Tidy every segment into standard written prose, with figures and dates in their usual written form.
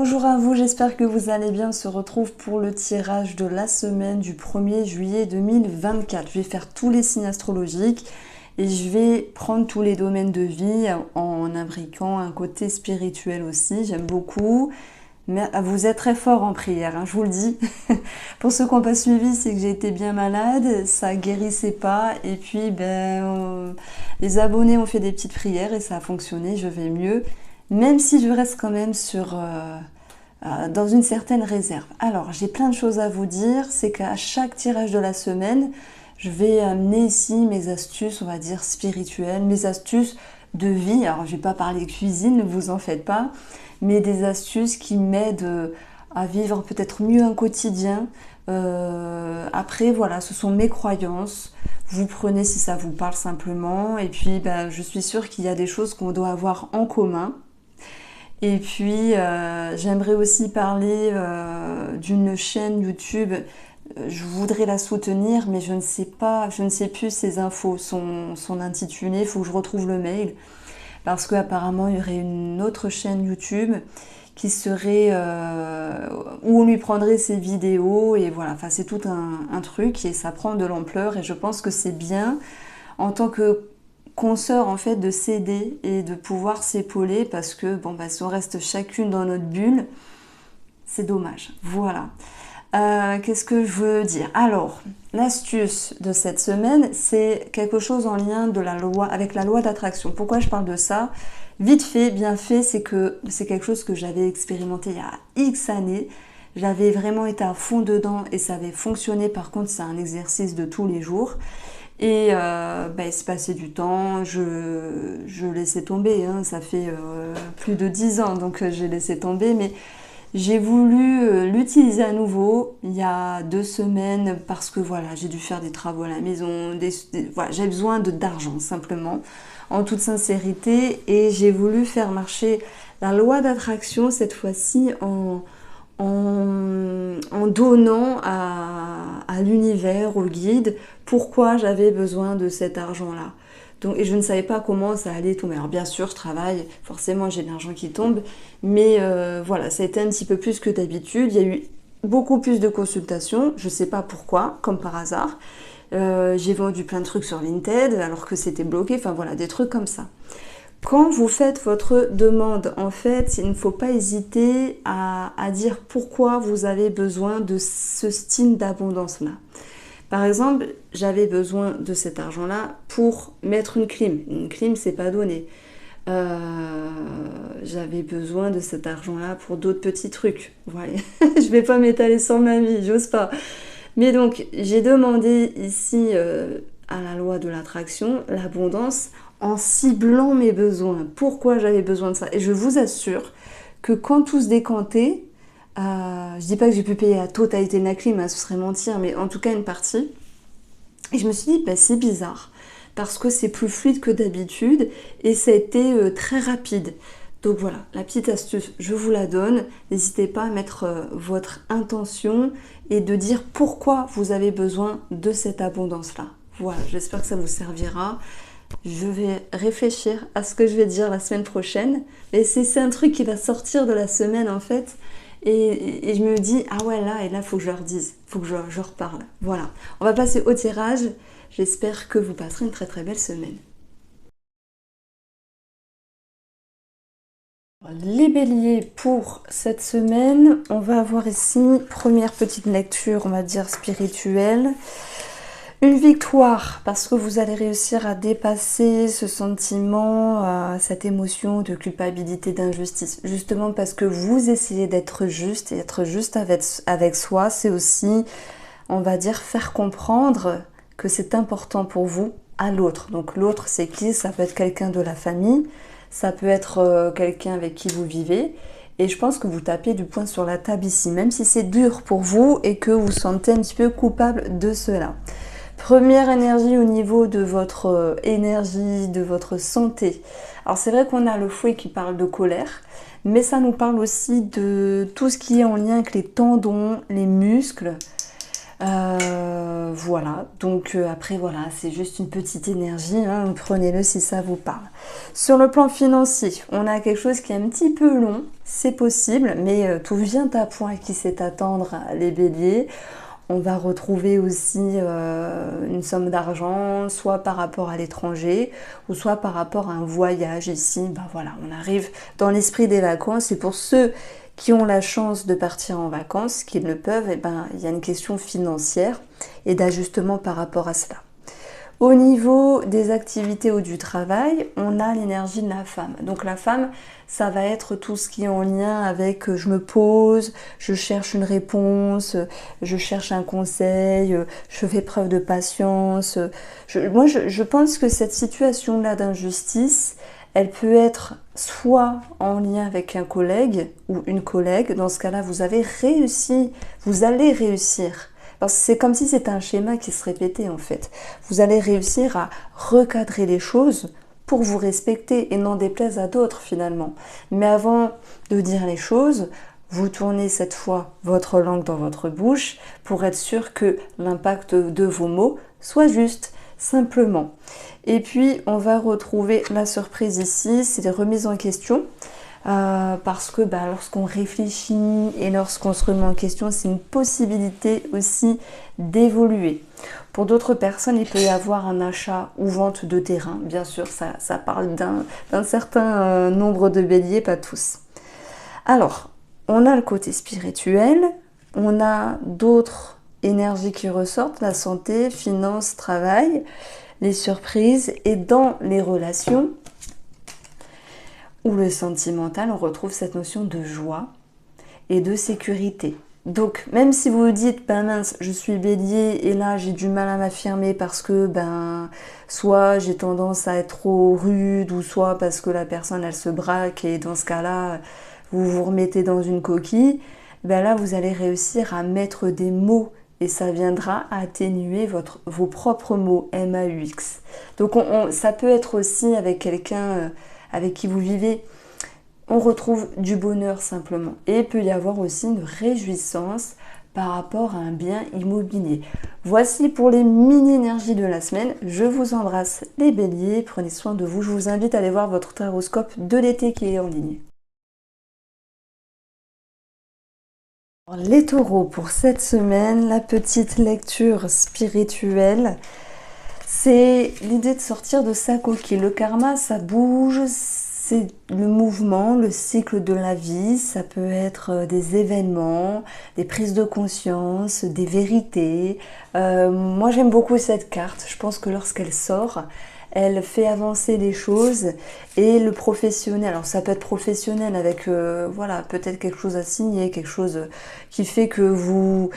Bonjour à vous, j'espère que vous allez bien. On se retrouve pour le tirage de la semaine du 1er juillet 2024. Je vais faire tous les signes astrologiques et je vais prendre tous les domaines de vie en imbriquant un côté spirituel aussi. J'aime beaucoup. Mais vous êtes très fort en prière, hein, je vous le dis. Pour ceux qui n'ont pas suivi, c'est que j'ai été bien malade, ça guérissait pas. Et puis, les abonnés ont fait des petites prières et ça a fonctionné, je vais mieux. Même si je reste quand même dans une certaine réserve. Alors, j'ai plein de choses à vous dire. C'est qu'à chaque tirage de la semaine, je vais amener ici mes astuces, on va dire, spirituelles, mes astuces de vie. Alors, je vais pas parler cuisine, ne vous en faites pas, mais des astuces qui m'aident à vivre peut-être mieux un quotidien. Après, voilà, ce sont mes croyances. Vous prenez si ça vous parle simplement. Et puis, je suis sûre qu'il y a des choses qu'on doit avoir en commun. Et puis, j'aimerais aussi parler d'une chaîne YouTube. Je voudrais la soutenir, mais je ne sais pas, je ne sais plus ses infos, son intitulé. Il faut que je retrouve le mail. Parce qu'apparemment, il y aurait une autre chaîne YouTube qui serait où on lui prendrait ses vidéos. Et voilà, enfin, c'est tout un truc et ça prend de l'ampleur. Et je pense que c'est bien en tant que consoeur en fait de s'aider et de pouvoir s'épauler parce que si on reste chacune dans notre bulle, c'est dommage. Voilà. Qu'est-ce que je veux dire? Alors, l'astuce de cette semaine, c'est quelque chose en lien avec la loi d'attraction. Pourquoi je parle de ça? Vite fait, bien fait, c'est que c'est quelque chose que j'avais expérimenté il y a X années. J'avais vraiment été à fond dedans et ça avait fonctionné. Par contre, c'est un exercice de tous les jours. Et il s'est passé du temps, je laissais tomber, hein, ça fait plus de 10 ans, donc j'ai laissé tomber, mais j'ai voulu l'utiliser à nouveau il y a 2 semaines parce que voilà, j'ai dû faire des travaux à la maison, voilà, j'avais besoin d'argent simplement, en toute sincérité, et j'ai voulu faire marcher la loi d'attraction cette fois-ci en donnant à l'univers, au guide, pourquoi j'avais besoin de cet argent-là. Donc, et je ne savais pas comment ça allait tomber. Alors bien sûr, je travaille, forcément j'ai de l'argent qui tombe, mais voilà, ça a été un petit peu plus que d'habitude. Il y a eu beaucoup plus de consultations, je ne sais pas pourquoi, comme par hasard. J'ai vendu plein de trucs sur Vinted alors que c'était bloqué, enfin voilà, des trucs comme ça. Quand vous faites votre demande, en fait, il ne faut pas hésiter à dire pourquoi vous avez besoin de ce style d'abondance-là. Par exemple, j'avais besoin de cet argent-là pour mettre une clim. Une clim, c'est pas donné. J'avais besoin de cet argent-là pour d'autres petits trucs. Voilà. Je vais pas m'étaler sur ma vie, j'ose pas. Mais donc, j'ai demandé ici à la loi de l'attraction, l'abondance, en ciblant mes besoins. Pourquoi j'avais besoin de ça? Et je vous assure que quand tout se décantait, je dis pas que j'ai pu payer la totalité de la clim, hein, ce serait mentir, mais en tout cas une partie. Et je me suis dit, c'est bizarre, parce que c'est plus fluide que d'habitude, et ça a été très rapide. Donc voilà, la petite astuce, je vous la donne. N'hésitez pas à mettre votre intention et de dire pourquoi vous avez besoin de cette abondance-là. Voilà, j'espère que ça vous servira. Je vais réfléchir à ce que je vais dire la semaine prochaine. Et c'est un truc qui va sortir de la semaine en fait. Et je me dis, ah ouais, là, il faut que je leur dise, il faut que je reparle. Voilà, on va passer au tirage. J'espère que vous passerez une très très belle semaine. Les béliers pour cette semaine, on va avoir ici, première petite lecture, on va dire spirituelle. Une victoire, parce que vous allez réussir à dépasser ce sentiment, cette émotion de culpabilité, d'injustice. Justement parce que vous essayez d'être juste, et être juste avec soi, c'est aussi, on va dire, faire comprendre que c'est important pour vous à l'autre. Donc l'autre, c'est qui? Ça peut être quelqu'un de la famille, ça peut être quelqu'un avec qui vous vivez. Et je pense que vous tapez du poing sur la table ici, même si c'est dur pour vous et que vous vous sentez un petit peu coupable de cela. Première énergie au niveau de votre énergie, de votre santé. Alors c'est vrai qu'on a le fouet qui parle de colère, mais ça nous parle aussi de tout ce qui est en lien avec les tendons, les muscles. Voilà, donc après voilà, c'est juste une petite énergie, hein, prenez-le si ça vous parle. Sur le plan financier, on a quelque chose qui est un petit peu long, c'est possible, mais tout vient à point qui sait attendre les béliers. On va retrouver aussi une somme d'argent, soit par rapport à l'étranger, ou soit par rapport à un voyage ici. Ben voilà, on arrive dans l'esprit des vacances, et pour ceux qui ont la chance de partir en vacances, qui le peuvent, et ben, il y a une question financière et d'ajustement par rapport à cela. Au niveau des activités ou du travail, on a l'énergie de la femme. Donc la femme, ça va être tout ce qui est en lien avec je me pose, je cherche une réponse, je cherche un conseil, je fais preuve de patience. Moi, je pense que cette situation-là d'injustice, elle peut être soit en lien avec un collègue ou une collègue. Dans ce cas-là, vous avez réussi, vous allez réussir. Parce que c'est comme si c'était un schéma qui se répétait en fait. Vous allez réussir à recadrer les choses pour vous respecter et n'en déplaise à d'autres finalement. Mais avant de dire les choses, vous tournez cette fois votre langue dans votre bouche pour être sûr que l'impact de vos mots soit juste, simplement. Et puis on va retrouver la surprise ici, c'est les remises en question. Parce que lorsqu'on réfléchit et lorsqu'on se remet en question, c'est une possibilité aussi d'évoluer. Pour d'autres personnes, il peut y avoir un achat ou vente de terrain. Bien sûr, ça parle d'un certain nombre de béliers, pas tous. Alors, on a le côté spirituel, on a d'autres énergies qui ressortent, la santé, finances, travail, les surprises, et dans les relations, ou le sentimental, on retrouve cette notion de joie et de sécurité. Donc, même si vous vous dites, mince, je suis bélier et là j'ai du mal à m'affirmer parce que, soit j'ai tendance à être trop rude, ou soit parce que la personne elle se braque et dans ce cas-là, vous vous remettez dans une coquille, là vous allez réussir à mettre des mots et ça viendra atténuer vos propres mots, M-A-U-X. Donc, ça peut être aussi avec quelqu'un avec qui vous vivez, on retrouve du bonheur simplement. Et il peut y avoir aussi une réjouissance par rapport à un bien immobilier. Voici pour les mini-énergies de la semaine. Je vous embrasse les béliers, prenez soin de vous. Je vous invite à aller voir votre horoscope de l'été qui est en ligne. Les taureaux, pour cette semaine, la petite lecture spirituelle, c'est l'idée de sortir de sa coquille. Le karma, ça bouge, c'est le mouvement, le cycle de la vie. Ça peut être des événements, des prises de conscience, des vérités. Moi, j'aime beaucoup cette carte. Je pense que lorsqu'elle sort, elle fait avancer les choses. Et le professionnel, alors ça peut être professionnel avec peut-être quelque chose à signer, quelque chose qui fait que vous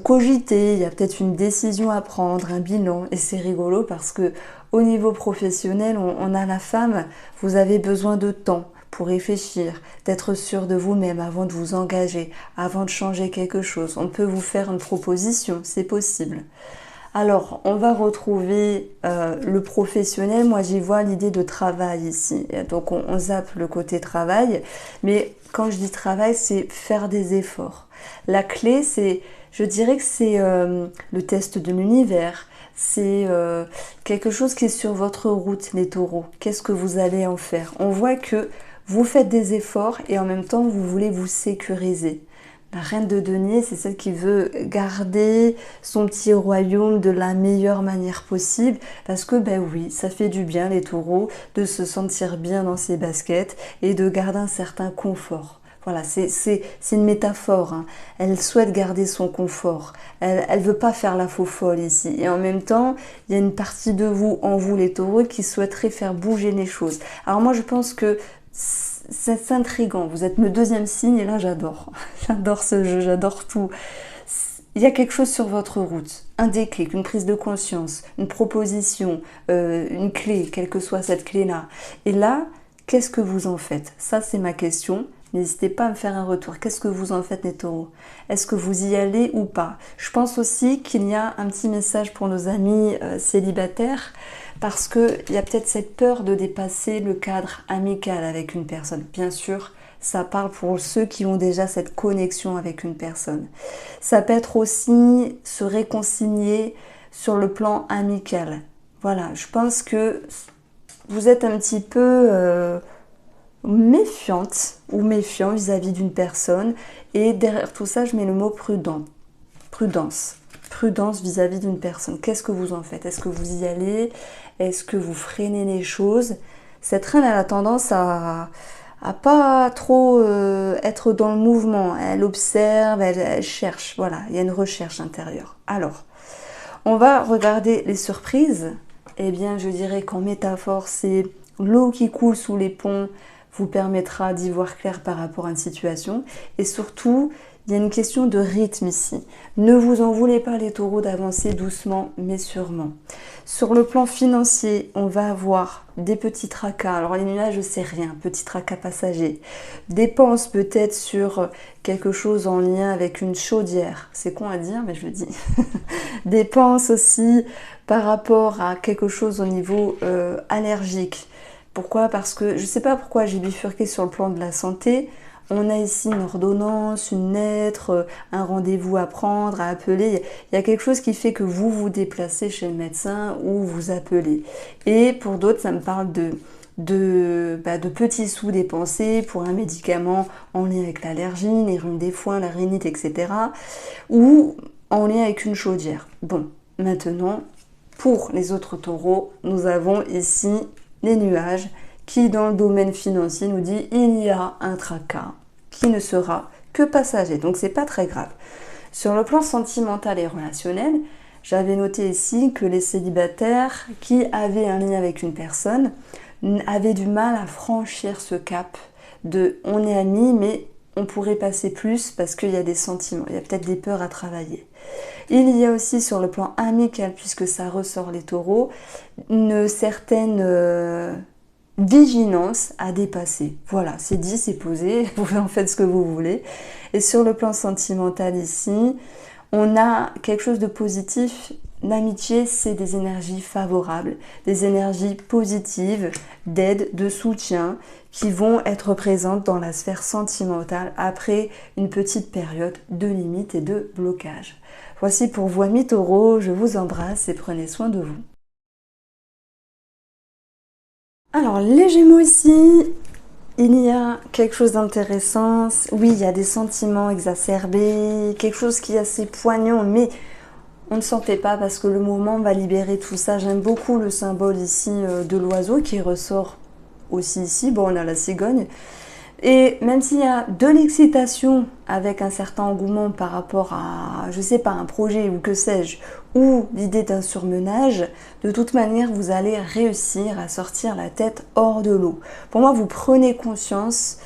cogitez, il y a peut-être une décision à prendre, un bilan, et c'est rigolo parce que au niveau professionnel, on a la femme, vous avez besoin de temps pour réfléchir, d'être sûr de vous-même avant de vous engager, avant de changer quelque chose. On peut vous faire une proposition, c'est possible. Alors, on va retrouver le professionnel. Moi, j'y vois l'idée de travail ici. Donc, on zappe le côté travail. Mais quand je dis travail, c'est faire des efforts. La clé, je dirais que c'est le test de l'univers. C'est quelque chose qui est sur votre route, les taureaux. Qu'est-ce que vous allez en faire? On voit que vous faites des efforts et en même temps, vous voulez vous sécuriser. La reine de denier, c'est celle qui veut garder son petit royaume de la meilleure manière possible parce que, oui, ça fait du bien, les taureaux, de se sentir bien dans ses baskets et de garder un certain confort. Voilà, c'est une métaphore, hein. Elle souhaite garder son confort. Elle veut pas faire la faux folle ici. Et en même temps, il y a une partie de vous, en vous les taureaux, qui souhaiterait faire bouger les choses. Alors moi, je pense que c'est intriguant. Vous êtes le deuxième signe et là, j'adore. J'adore ce jeu, j'adore tout. Il y a quelque chose sur votre route, un déclic, une prise de conscience, une proposition, une clé, quelle que soit cette clé-là. Et là, qu'est-ce que vous en faites? Ça, c'est ma question. N'hésitez pas à me faire un retour. Qu'est-ce que vous en faites, les taureaux? Est-ce que vous y allez ou pas? Je pense aussi qu'il y a un petit message pour nos amis célibataires parce qu'il y a peut-être cette peur de dépasser le cadre amical avec une personne. Bien sûr, Ça parle pour ceux qui ont déjà cette connexion avec une personne. Ça peut être aussi se réconcilier sur le plan amical. Voilà, je pense que vous êtes un petit peu méfiante ou méfiant vis-à-vis d'une personne. Et derrière tout ça, je mets le mot prudent. Prudence. Prudence vis-à-vis d'une personne. Qu'est-ce que vous en faites? Est-ce que vous y allez? Est-ce que vous freinez les choses? Cette reine, elle a tendance à pas trop être dans le mouvement. Elle observe, elle cherche. Voilà, il y a une recherche intérieure. Alors, on va regarder les surprises. Eh bien, je dirais qu'en métaphore, c'est l'eau qui coule sous les ponts vous permettra d'y voir clair par rapport à une situation. Et surtout, il y a une question de rythme ici. Ne vous en voulez pas les taureaux d'avancer doucement mais sûrement. Sur le plan financier, on va avoir des petits tracas. Alors les nuages, je sais rien, petits tracas passagers. Dépenses peut-être sur quelque chose en lien avec une chaudière. C'est con à dire, mais je le dis. Dépenses aussi par rapport à quelque chose au niveau allergique. Pourquoi? Parce que je ne sais pas pourquoi j'ai bifurqué sur le plan de la santé. On a ici une ordonnance, une lettre, un rendez-vous à prendre, à appeler. Il y a quelque chose qui fait que vous vous déplacez chez le médecin ou vous appelez. Et pour d'autres, ça me parle de petits sous dépensés pour un médicament en lien avec l'allergie, les rhumes des foins, la rhinite, etc. Ou en lien avec une chaudière. Bon, maintenant, pour les autres taureaux, nous avons ici les nuages qui, dans le domaine financier, nous dit il y a un tracas qui ne sera que passager. Donc, c'est pas très grave. Sur le plan sentimental et relationnel, j'avais noté ici que les célibataires qui avaient un lien avec une personne avaient du mal à franchir ce cap de on est amis, mais on pourrait passer plus parce qu'il y a des sentiments, il y a peut-être des peurs à travailler. Il y a aussi sur le plan amical, puisque ça ressort les taureaux, une certaine vigilance à dépasser. Voilà, c'est dit, c'est posé, vous en faites ce que vous voulez. Et sur le plan sentimental ici, on a quelque chose de positif. L'amitié, c'est des énergies favorables, des énergies positives, d'aide, de soutien, qui vont être présentes dans la sphère sentimentale après une petite période de limite et de blocage. Voici pour vous, amis taureaux, je vous embrasse et prenez soin de vous. Alors, les Gémeaux ici, il y a quelque chose d'intéressant. Oui, il y a des sentiments exacerbés, quelque chose qui est assez poignant, mais on ne s'en fait pas parce que le mouvement va libérer tout ça. J'aime beaucoup le symbole ici de l'oiseau qui ressort aussi ici. Bon, on a la cigogne. Et même s'il y a de l'excitation avec un certain engouement par rapport à, je sais pas, un projet ou que sais-je, ou l'idée d'un surmenage, de toute manière, vous allez réussir à sortir la tête hors de l'eau. Pour moi, vous prenez conscience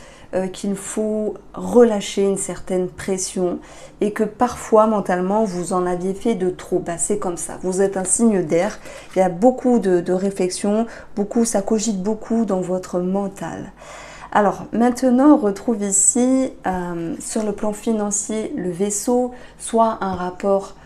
qu'il faut relâcher une certaine pression et que parfois, mentalement, vous en aviez fait de trop. Bah, c'est comme ça. Vous êtes un signe d'air. Il y a beaucoup de réflexions, ça cogite beaucoup dans votre mental. Alors maintenant, on retrouve ici sur le plan financier le vaisseau, soit un rapport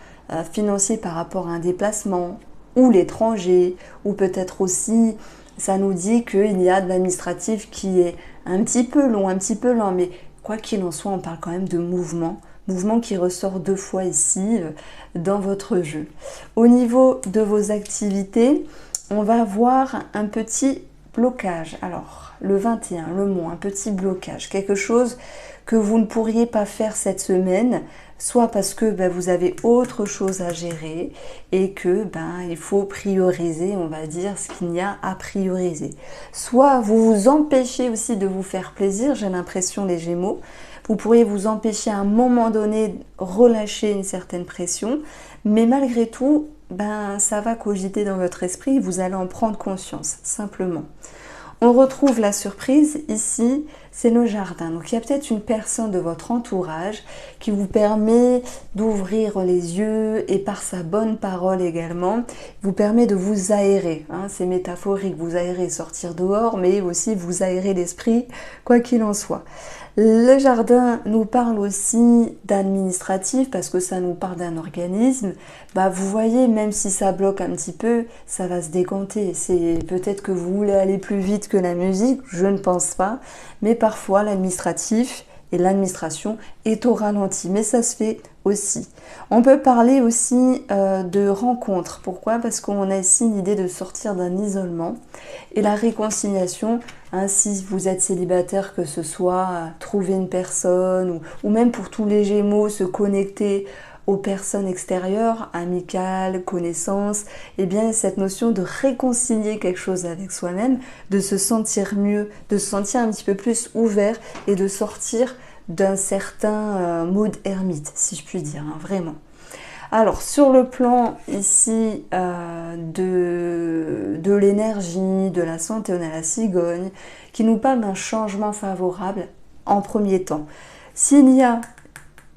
financier par rapport à un déplacement ou l'étranger, ou peut-être aussi ça nous dit qu'il y a de l'administratif qui est un petit peu long, un petit peu lent, mais quoi qu'il en soit, on parle quand même de mouvement qui ressort 2 fois ici dans votre jeu. Au niveau de vos activités, on va voir un petit blocage. Alors, le 21, le mont, un petit blocage, quelque chose que vous ne pourriez pas faire cette semaine, soit parce que vous avez autre chose à gérer et que il faut prioriser, on va dire, ce qu'il y a à prioriser. Soit vous vous empêchez aussi de vous faire plaisir, j'ai l'impression les Gémeaux, vous pourriez vous empêcher à un moment donné de relâcher une certaine pression, mais malgré tout, ça va cogiter dans votre esprit, vous allez en prendre conscience, simplement. On retrouve la surprise ici, c'est le jardin. Donc il y a peut-être une personne de votre entourage qui vous permet d'ouvrir les yeux et par sa bonne parole également, vous permet de vous aérer. C'est métaphorique, vous aérer, sortir dehors, mais aussi vous aérer l'esprit, quoi qu'il en soit. Le jardin nous parle aussi d'administratif parce que ça nous parle d'un organisme. Vous voyez, même si ça bloque un petit peu, ça va se décanter. C'est peut-être que vous voulez aller plus vite que la musique, je ne pense pas. Mais parfois l'administratif et l'administration est au ralenti, mais ça se fait aussi. On peut parler aussi de rencontres. Pourquoi? Parce qu'on a ici l'idée de sortir d'un isolement et la réconciliation. Hein, si vous êtes célibataire, que ce soit trouver une personne ou même pour tous les Gémeaux, se connecter aux personnes extérieures, amicales, connaissances, eh bien cette notion de réconcilier quelque chose avec soi-même, de se sentir mieux, de se sentir un petit peu plus ouvert et de sortir d'un certain mode ermite, si je puis dire, hein, vraiment. Alors sur le plan ici de l'énergie, de la santé, on a la cigogne qui nous parle d'un changement favorable en premier temps. S'il y a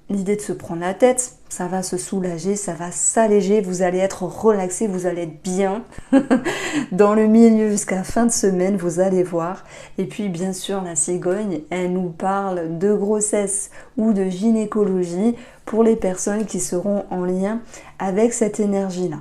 l'idée de se prendre la tête, ça va se soulager, ça va s'alléger, vous allez être relaxé, vous allez être bien dans le milieu jusqu'à la fin de semaine, vous allez voir. Et puis bien sûr la cigogne, elle nous parle de grossesse ou de gynécologie pour les personnes qui seront en lien avec cette énergie-là.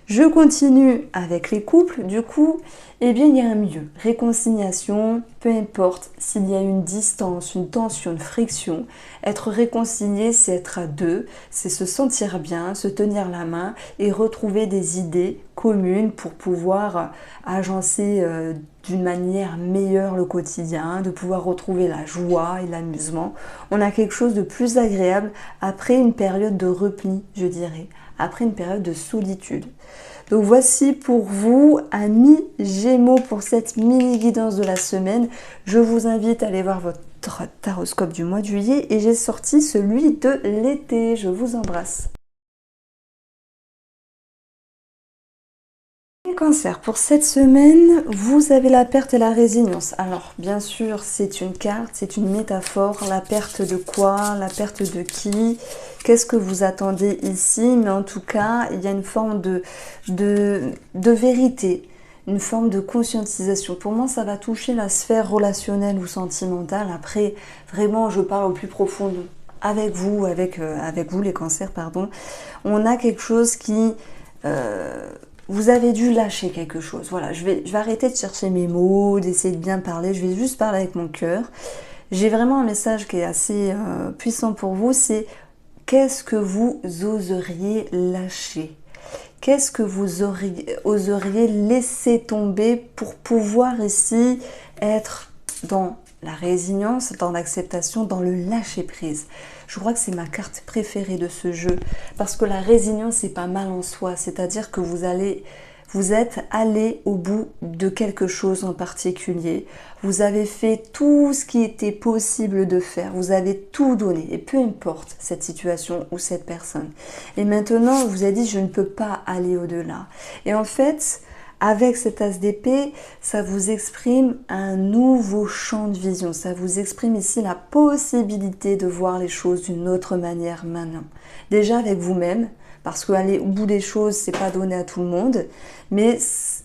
Je continue avec les couples, du coup, eh bien il y a un milieu, réconciliation, peu importe s'il y a une distance, une tension, une friction, être réconcilié c'est être à deux, c'est se sentir bien, se tenir la main et retrouver des idées communes pour pouvoir agencer d'une manière meilleure le quotidien, de pouvoir retrouver la joie et l'amusement. On a quelque chose de plus agréable après une période de repli, je dirais, après une période de solitude. Donc voici pour vous, amis Gémeaux, pour cette mini guidance de la semaine. Je vous invite à aller voir votre taroscope du mois de juillet et j'ai sorti celui de l'été. Je vous embrasse. Les cancers, pour cette semaine, vous avez la perte et la résilience. Alors, bien sûr, c'est une carte, c'est une métaphore. La perte de quoi? La perte de qui? Qu'est-ce que vous attendez ici? Mais en tout cas, il y a une forme de vérité, une forme de conscientisation. Pour moi, ça va toucher la sphère relationnelle ou sentimentale. Après, vraiment, je parle au plus profond avec vous, avec vous les cancers, pardon. On a quelque chose qui... vous avez dû lâcher quelque chose. Voilà, je vais arrêter de chercher mes mots, d'essayer de bien parler. Je vais juste parler avec mon cœur. J'ai vraiment un message qui est assez puissant pour vous. C'est qu'est-ce que vous oseriez lâcher? Qu'est-ce que vous oseriez laisser tomber pour pouvoir ici être dans la résilience, dans l'acceptation, dans le lâcher-prise? Je crois que c'est ma carte préférée de ce jeu parce que la résilience, c'est pas mal en soi. C'est-à-dire que vous êtes allé au bout de quelque chose en particulier. Vous avez fait tout ce qui était possible de faire. Vous avez tout donné. Et peu importe cette situation ou cette personne. Et maintenant, vous avez dit, je ne peux pas aller au-delà. Et en fait, avec cet as d'épée, ça vous exprime un nouveau champ de vision. Ça vous exprime ici la possibilité de voir les choses d'une autre manière maintenant. Déjà avec vous-même, parce qu'aller au bout des choses, c'est pas donné à tout le monde, mais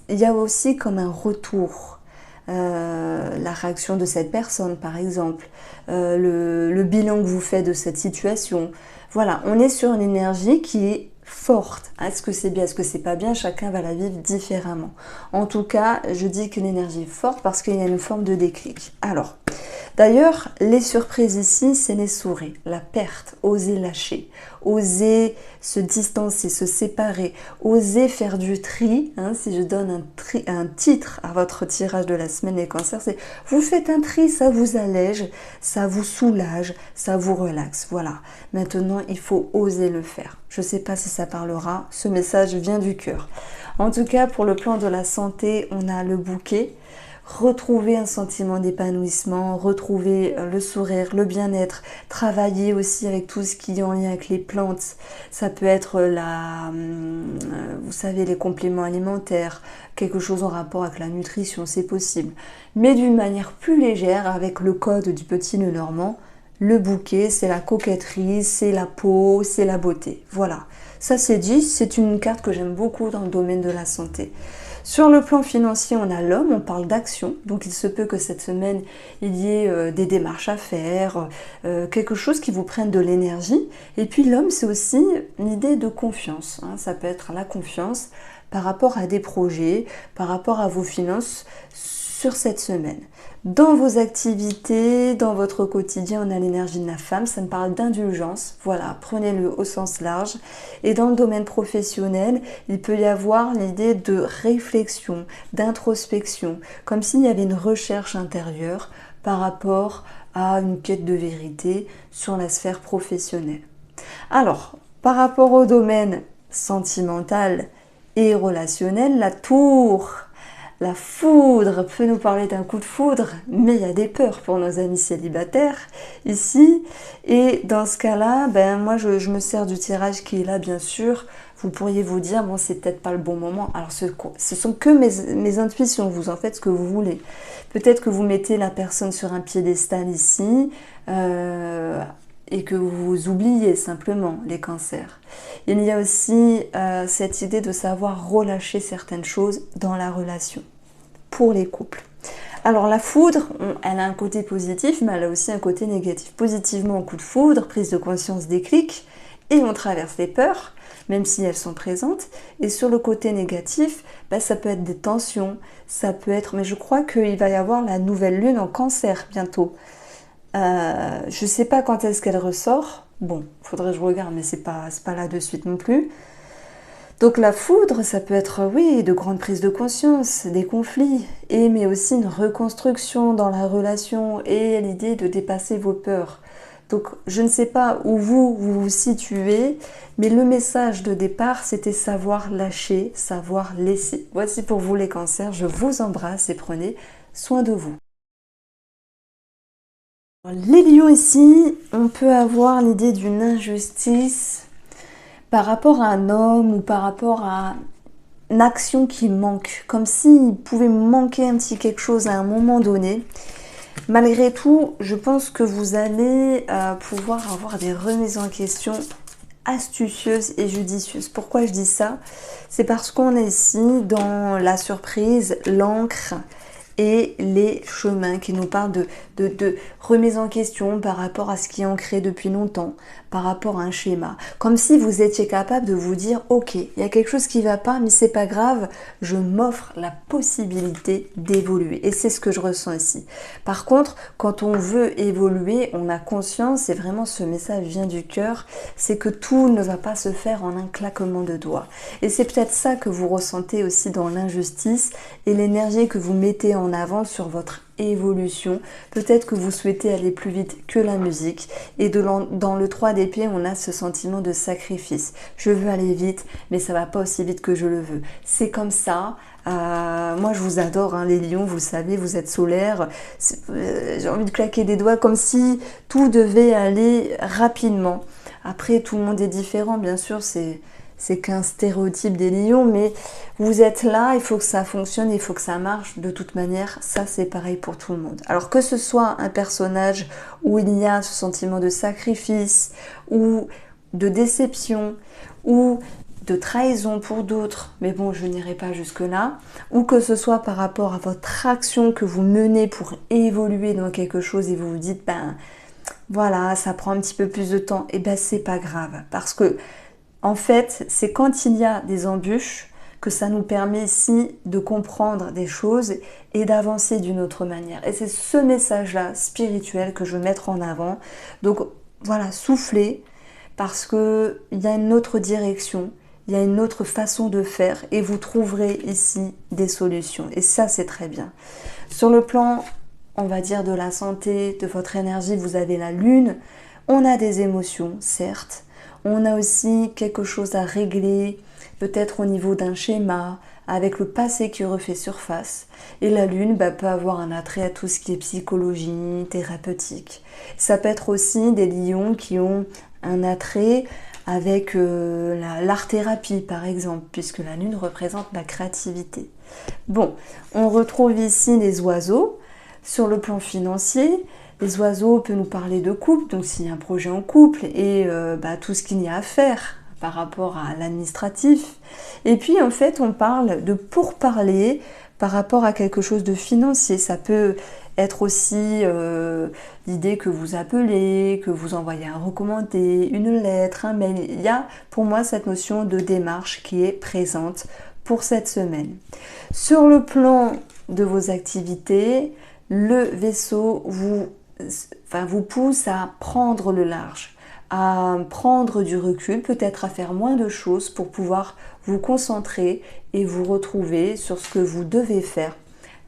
il y a aussi comme un retour. La réaction de cette personne, par exemple, le bilan que vous faites de cette situation. Voilà, on est sur une énergie qui est forte. Est-ce que c'est bien, est-ce que c'est pas bien? Chacun va la vivre différemment. En tout cas, je dis que l'énergie est forte parce qu'il y a une forme de déclic. Alors, d'ailleurs, les surprises ici, c'est les sourires, la perte, oser lâcher, oser se distancer, se séparer, oser faire du tri. Hein, si je donne un titre à votre tirage de la semaine des cancers, c'est vous faites un tri, ça vous allège, ça vous soulage, ça vous relaxe. Voilà, maintenant il faut oser le faire. Je ne sais pas si ça parlera, ce message vient du cœur. En tout cas, pour le plan de la santé, on a le bouquet. Retrouver un sentiment d'épanouissement, retrouver le sourire, le bien-être, travailler aussi avec tout ce qui est en lien avec les plantes. Ça peut être vous savez, les compléments alimentaires, quelque chose en rapport avec la nutrition, c'est possible. Mais d'une manière plus légère, avec le code du petit nœud normand, le bouquet, c'est la coquetterie, c'est la peau, c'est la beauté. Voilà, ça c'est dit, c'est une carte que j'aime beaucoup dans le domaine de la santé. Sur le plan financier, on a l'homme, on parle d'action, donc il se peut que cette semaine, il y ait des démarches à faire, quelque chose qui vous prenne de l'énergie. Et puis l'homme, c'est aussi l'idée de confiance, hein. Ça peut être la confiance par rapport à des projets, par rapport à vos finances, sur cette semaine. Dans vos activités, dans votre quotidien, on a l'énergie de la femme, ça me parle d'indulgence, voilà, prenez-le au sens large. Et dans le domaine professionnel, il peut y avoir l'idée de réflexion, d'introspection, comme s'il y avait une recherche intérieure par rapport à une quête de vérité sur la sphère professionnelle. Alors, par rapport au domaine sentimental et relationnel, la tour, la foudre peut nous parler d'un coup de foudre, mais il y a des peurs pour nos amis célibataires ici. Et dans ce cas-là, moi je me sers du tirage qui est là, bien sûr. Vous pourriez vous dire, bon, c'est peut-être pas le bon moment. Alors ce sont que mes intuitions, vous en faites ce que vous voulez. Peut-être que vous mettez la personne sur un piédestal ici, et que vous oubliez simplement les cancers. Il y a aussi cette idée de savoir relâcher certaines choses dans la relation pour les couples. Alors la foudre, elle a un côté positif, mais elle a aussi un côté négatif. Positivement, coup de foudre, prise de conscience, déclic, et on traverse les peurs, même si elles sont présentes. Et sur le côté négatif, ça peut être des tensions, ça peut être... Mais je crois qu'il va y avoir la nouvelle lune en cancer bientôt. Je ne sais pas quand est-ce qu'elle ressort. Bon, faudrait que je regarde, mais c'est pas là de suite non plus. Donc la foudre, ça peut être, oui, de grandes prises de conscience, des conflits, mais aussi une reconstruction dans la relation et l'idée de dépasser vos peurs. Donc je ne sais pas où vous vous situez, mais le message de départ, c'était savoir lâcher, savoir laisser. Voici pour vous les cancers, je vous embrasse et prenez soin de vous. Les lions ici, on peut avoir l'idée d'une injustice par rapport à un homme ou par rapport à une action qui manque, comme s'il pouvait manquer un petit quelque chose à un moment donné. Malgré tout, je pense que vous allez pouvoir avoir des remises en question astucieuses et judicieuses. Pourquoi je dis ça? C'est parce qu'on est ici dans la surprise, l'encre et les chemins qui nous parlent de remise en question par rapport à ce qui est ancré depuis longtemps, par rapport à un schéma. Comme si vous étiez capable de vous dire, ok, il y a quelque chose qui ne va pas, mais c'est pas grave, je m'offre la possibilité d'évoluer. Et c'est ce que je ressens ici. Par contre, quand on veut évoluer, on a conscience, et vraiment ce message vient du cœur, c'est que tout ne va pas se faire en un claquement de doigts. Et c'est peut-être ça que vous ressentez aussi dans l'injustice et l'énergie que vous mettez en avant sur votre évolution. Peut-être que vous souhaitez aller plus vite que la musique et dans le 3 d'épée, on a ce sentiment de sacrifice. Je veux aller vite, mais ça va pas aussi vite que je le veux. C'est comme ça. Moi je vous adore, hein, les lions, vous savez, vous êtes solaires. J'ai envie de claquer des doigts comme si tout devait aller rapidement. Après, tout le monde est différent, bien sûr, c'est qu'un stéréotype des lions, mais vous êtes là, il faut que ça fonctionne, il faut que ça marche. De toute manière, ça c'est pareil pour tout le monde. Alors que ce soit un personnage où il y a ce sentiment de sacrifice, ou de déception, ou de trahison pour d'autres, mais bon, je n'irai pas jusque-là, ou que ce soit par rapport à votre action que vous menez pour évoluer dans quelque chose et vous vous dites, voilà, ça prend un petit peu plus de temps, et c'est pas grave, parce que en fait, c'est quand il y a des embûches que ça nous permet ici de comprendre des choses et d'avancer d'une autre manière. Et c'est ce message-là spirituel que je veux mettre en avant. Donc voilà, soufflez, parce qu'il y a une autre direction, il y a une autre façon de faire et vous trouverez ici des solutions. Et ça, c'est très bien. Sur le plan, on va dire, de la santé, de votre énergie, vous avez la lune. On a des émotions, certes. On a aussi quelque chose à régler, peut-être au niveau d'un schéma, avec le passé qui refait surface. Et la lune peut avoir un attrait à tout ce qui est psychologie, thérapeutique. Ça peut être aussi des lions qui ont un attrait avec l'art-thérapie par exemple, puisque la lune représente la créativité. Bon, on retrouve ici les oiseaux. Sur le plan financier, les oiseaux peuvent nous parler de couple, donc s'il y a un projet en couple et tout ce qu'il y a à faire par rapport à l'administratif. Et puis en fait, on parle de pourparler par rapport à quelque chose de financier. Ça peut être aussi l'idée que vous appelez, que vous envoyez un recommandé, une lettre, un mail. Il y a pour moi cette notion de démarche qui est présente pour cette semaine. Sur le plan de vos activités, le vaisseau vous pousse à prendre le large, à prendre du recul, peut-être à faire moins de choses pour pouvoir vous concentrer et vous retrouver sur ce que vous devez faire.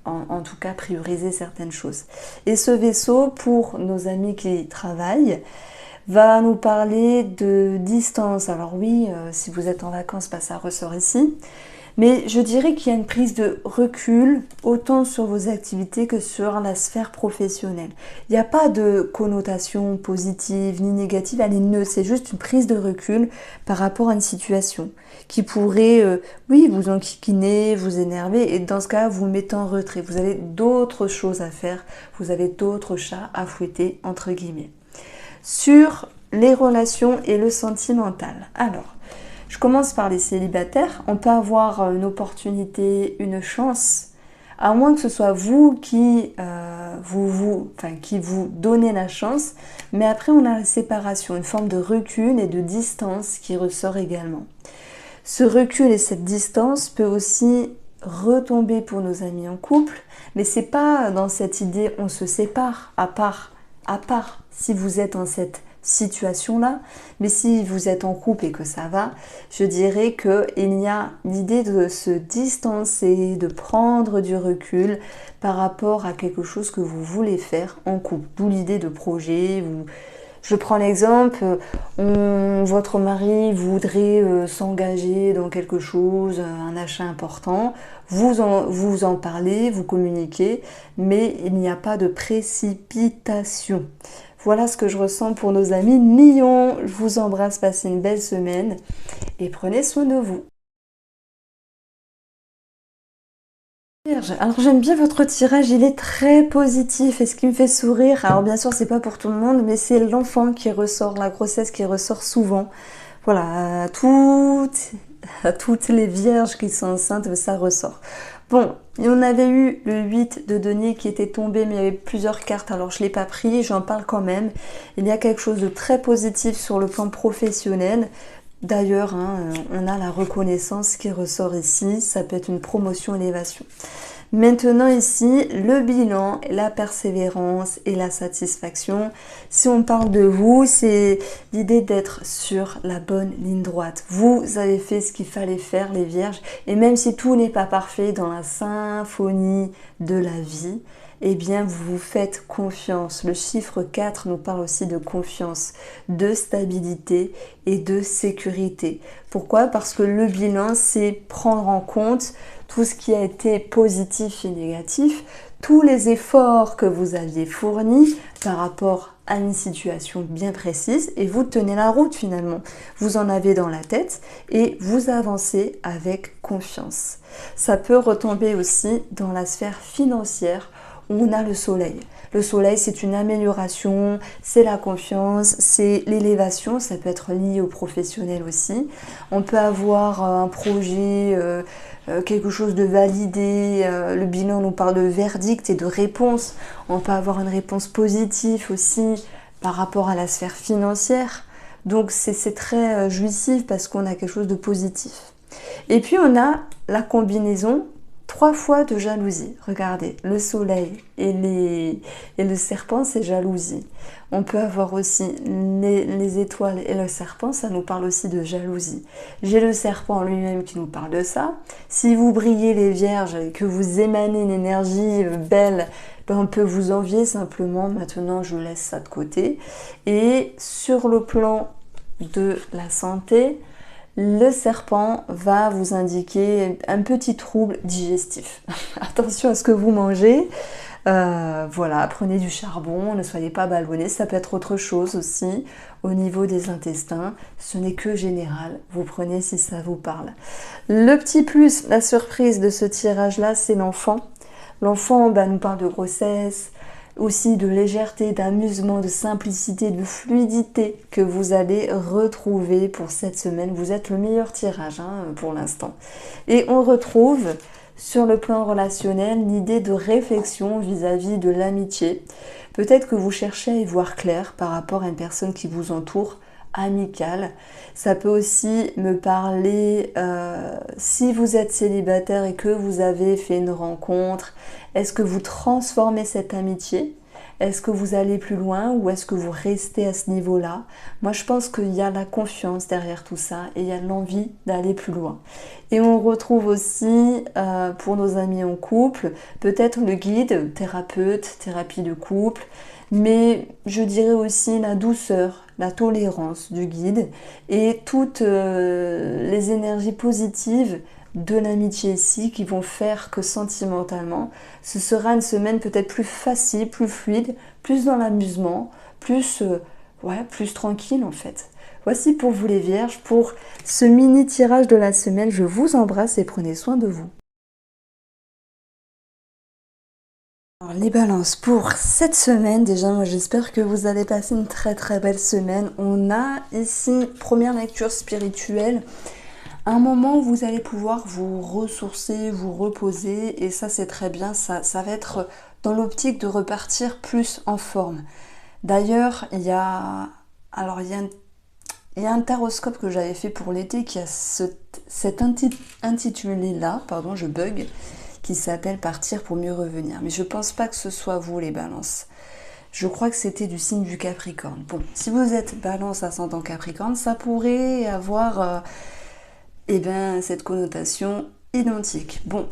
En tout cas, prioriser certaines choses. Et ce vaisseau, pour nos amis qui travaillent, va nous parler de distance. Alors oui, si vous êtes en vacances, ça ressort ici. Mais je dirais qu'il y a une prise de recul, autant sur vos activités que sur la sphère professionnelle. Il n'y a pas de connotation positive ni négative, elle est neutre, c'est juste une prise de recul par rapport à une situation qui pourrait, oui, vous enquiquiner, vous énerver, et dans ce cas, vous mettez en retrait. Vous avez d'autres choses à faire, vous avez d'autres chats à fouetter, entre guillemets. Sur les relations et le sentimental. Alors, je commence par les célibataires. On peut avoir une opportunité, une chance, à moins que ce soit vous qui vous donnez la chance. Mais après, on a la séparation, une forme de recul et de distance qui ressort également. Ce recul et cette distance peut aussi retomber pour nos amis en couple, mais c'est pas dans cette idée on se sépare, à part si vous êtes dans cette situation-là, mais si vous êtes en couple et que ça va, je dirais qu'il y a l'idée de se distancer, de prendre du recul par rapport à quelque chose que vous voulez faire en couple. D'où l'idée de projet. Je prends l'exemple, votre mari voudrait s'engager dans quelque chose, un achat important, vous en parlez, vous communiquez, mais il n'y a pas de précipitation. Voilà ce que je ressens pour nos amis Lion. Je vous embrasse, passez une belle semaine et prenez soin de vous. Vierge, alors j'aime bien votre tirage, il est très positif et ce qui me fait sourire, alors bien sûr c'est pas pour tout le monde, mais c'est l'enfant qui ressort, la grossesse qui ressort souvent. Voilà, à toutes les vierges qui sont enceintes, ça ressort. Bon, on avait eu le 8 de denier qui était tombé, mais il y avait plusieurs cartes, alors je ne l'ai pas pris, j'en parle quand même. Il y a quelque chose de très positif sur le plan professionnel. D'ailleurs, on a la reconnaissance qui ressort ici, ça peut être une promotion, élévation. Maintenant ici, le bilan, la persévérance et la satisfaction. Si on parle de vous, c'est l'idée d'être sur la bonne ligne droite. Vous avez fait ce qu'il fallait faire, les vierges, et même si tout n'est pas parfait dans la symphonie de la vie, eh bien vous vous faites confiance. Le chiffre 4 nous parle aussi de confiance, de stabilité et de sécurité. Pourquoi? Parce que le bilan, c'est prendre en compte tout ce qui a été positif et négatif, tous les efforts que vous aviez fournis par rapport à une situation bien précise et vous tenez la route finalement. Vous en avez dans la tête et vous avancez avec confiance. Ça peut retomber aussi dans la sphère financière où on a le soleil. Le soleil, c'est une amélioration, c'est la confiance, c'est l'élévation, ça peut être lié au professionnel aussi. On peut avoir un projet, quelque chose de validé, le bilan nous parle de verdict et de réponse. On peut avoir une réponse positive aussi par rapport à la sphère financière. Donc c'est très jouissif parce qu'on a quelque chose de positif. Et puis on a la combinaison 3 fois de jalousie. Regardez, le soleil et le serpent, c'est jalousie. On peut avoir aussi les étoiles et le serpent, ça nous parle aussi de jalousie. J'ai le serpent lui-même qui nous parle de ça. Si vous brillez les vierges et que vous émanez une énergie belle, on peut vous envier simplement. Maintenant, je laisse ça de côté. Et sur le plan de la santé, le serpent va vous indiquer un petit trouble digestif. Attention à ce que vous mangez. Voilà, prenez du charbon, ne soyez pas ballonné. Ça peut être autre chose aussi au niveau des intestins. Ce n'est que général. Vous prenez si ça vous parle. Le petit plus, la surprise de ce tirage-là, c'est l'enfant. L'enfant nous parle de grossesse, aussi de légèreté, d'amusement, de simplicité, de fluidité que vous allez retrouver pour cette semaine. Vous êtes le meilleur tirage pour l'instant. Et on retrouve sur le plan relationnel l'idée de réflexion vis-à-vis de l'amitié. Peut-être que vous cherchez à y voir clair par rapport à une personne qui vous entoure amical. Ça peut aussi me parler si vous êtes célibataire et que vous avez fait une rencontre, est-ce que vous transformez cette amitié? Est-ce que vous allez plus loin ou est-ce que vous restez à ce niveau-là? Moi, je pense qu'il y a la confiance derrière tout ça et il y a l'envie d'aller plus loin. Et on retrouve aussi, pour nos amis en couple, peut-être le guide, thérapeute, thérapie de couple, mais je dirais aussi la douceur, la tolérance du guide et toutes les énergies positives de l'amitié ici qui vont faire que sentimentalement, ce sera une semaine peut-être plus facile, plus fluide, plus dans l'amusement, plus, plus tranquille en fait. Voici pour vous les vierges, pour ce mini tirage de la semaine, je vous embrasse et prenez soin de vous. Alors, les balances pour cette semaine, déjà moi j'espère que vous allez passer une très très belle semaine. On a ici, première lecture spirituelle, un moment où vous allez pouvoir vous ressourcer, vous reposer, et ça c'est très bien, ça va être dans l'optique de repartir plus en forme. D'ailleurs, il y a un taroscope que j'avais fait pour l'été qui a cet intitulé-là, pardon, je bug, qui s'appelle Partir pour mieux revenir. Mais je pense pas que ce soit vous les balances. Je crois que c'était du signe du Capricorne. Bon, si vous êtes balance ascendant Capricorne, ça pourrait avoir cette connotation identique. Bon,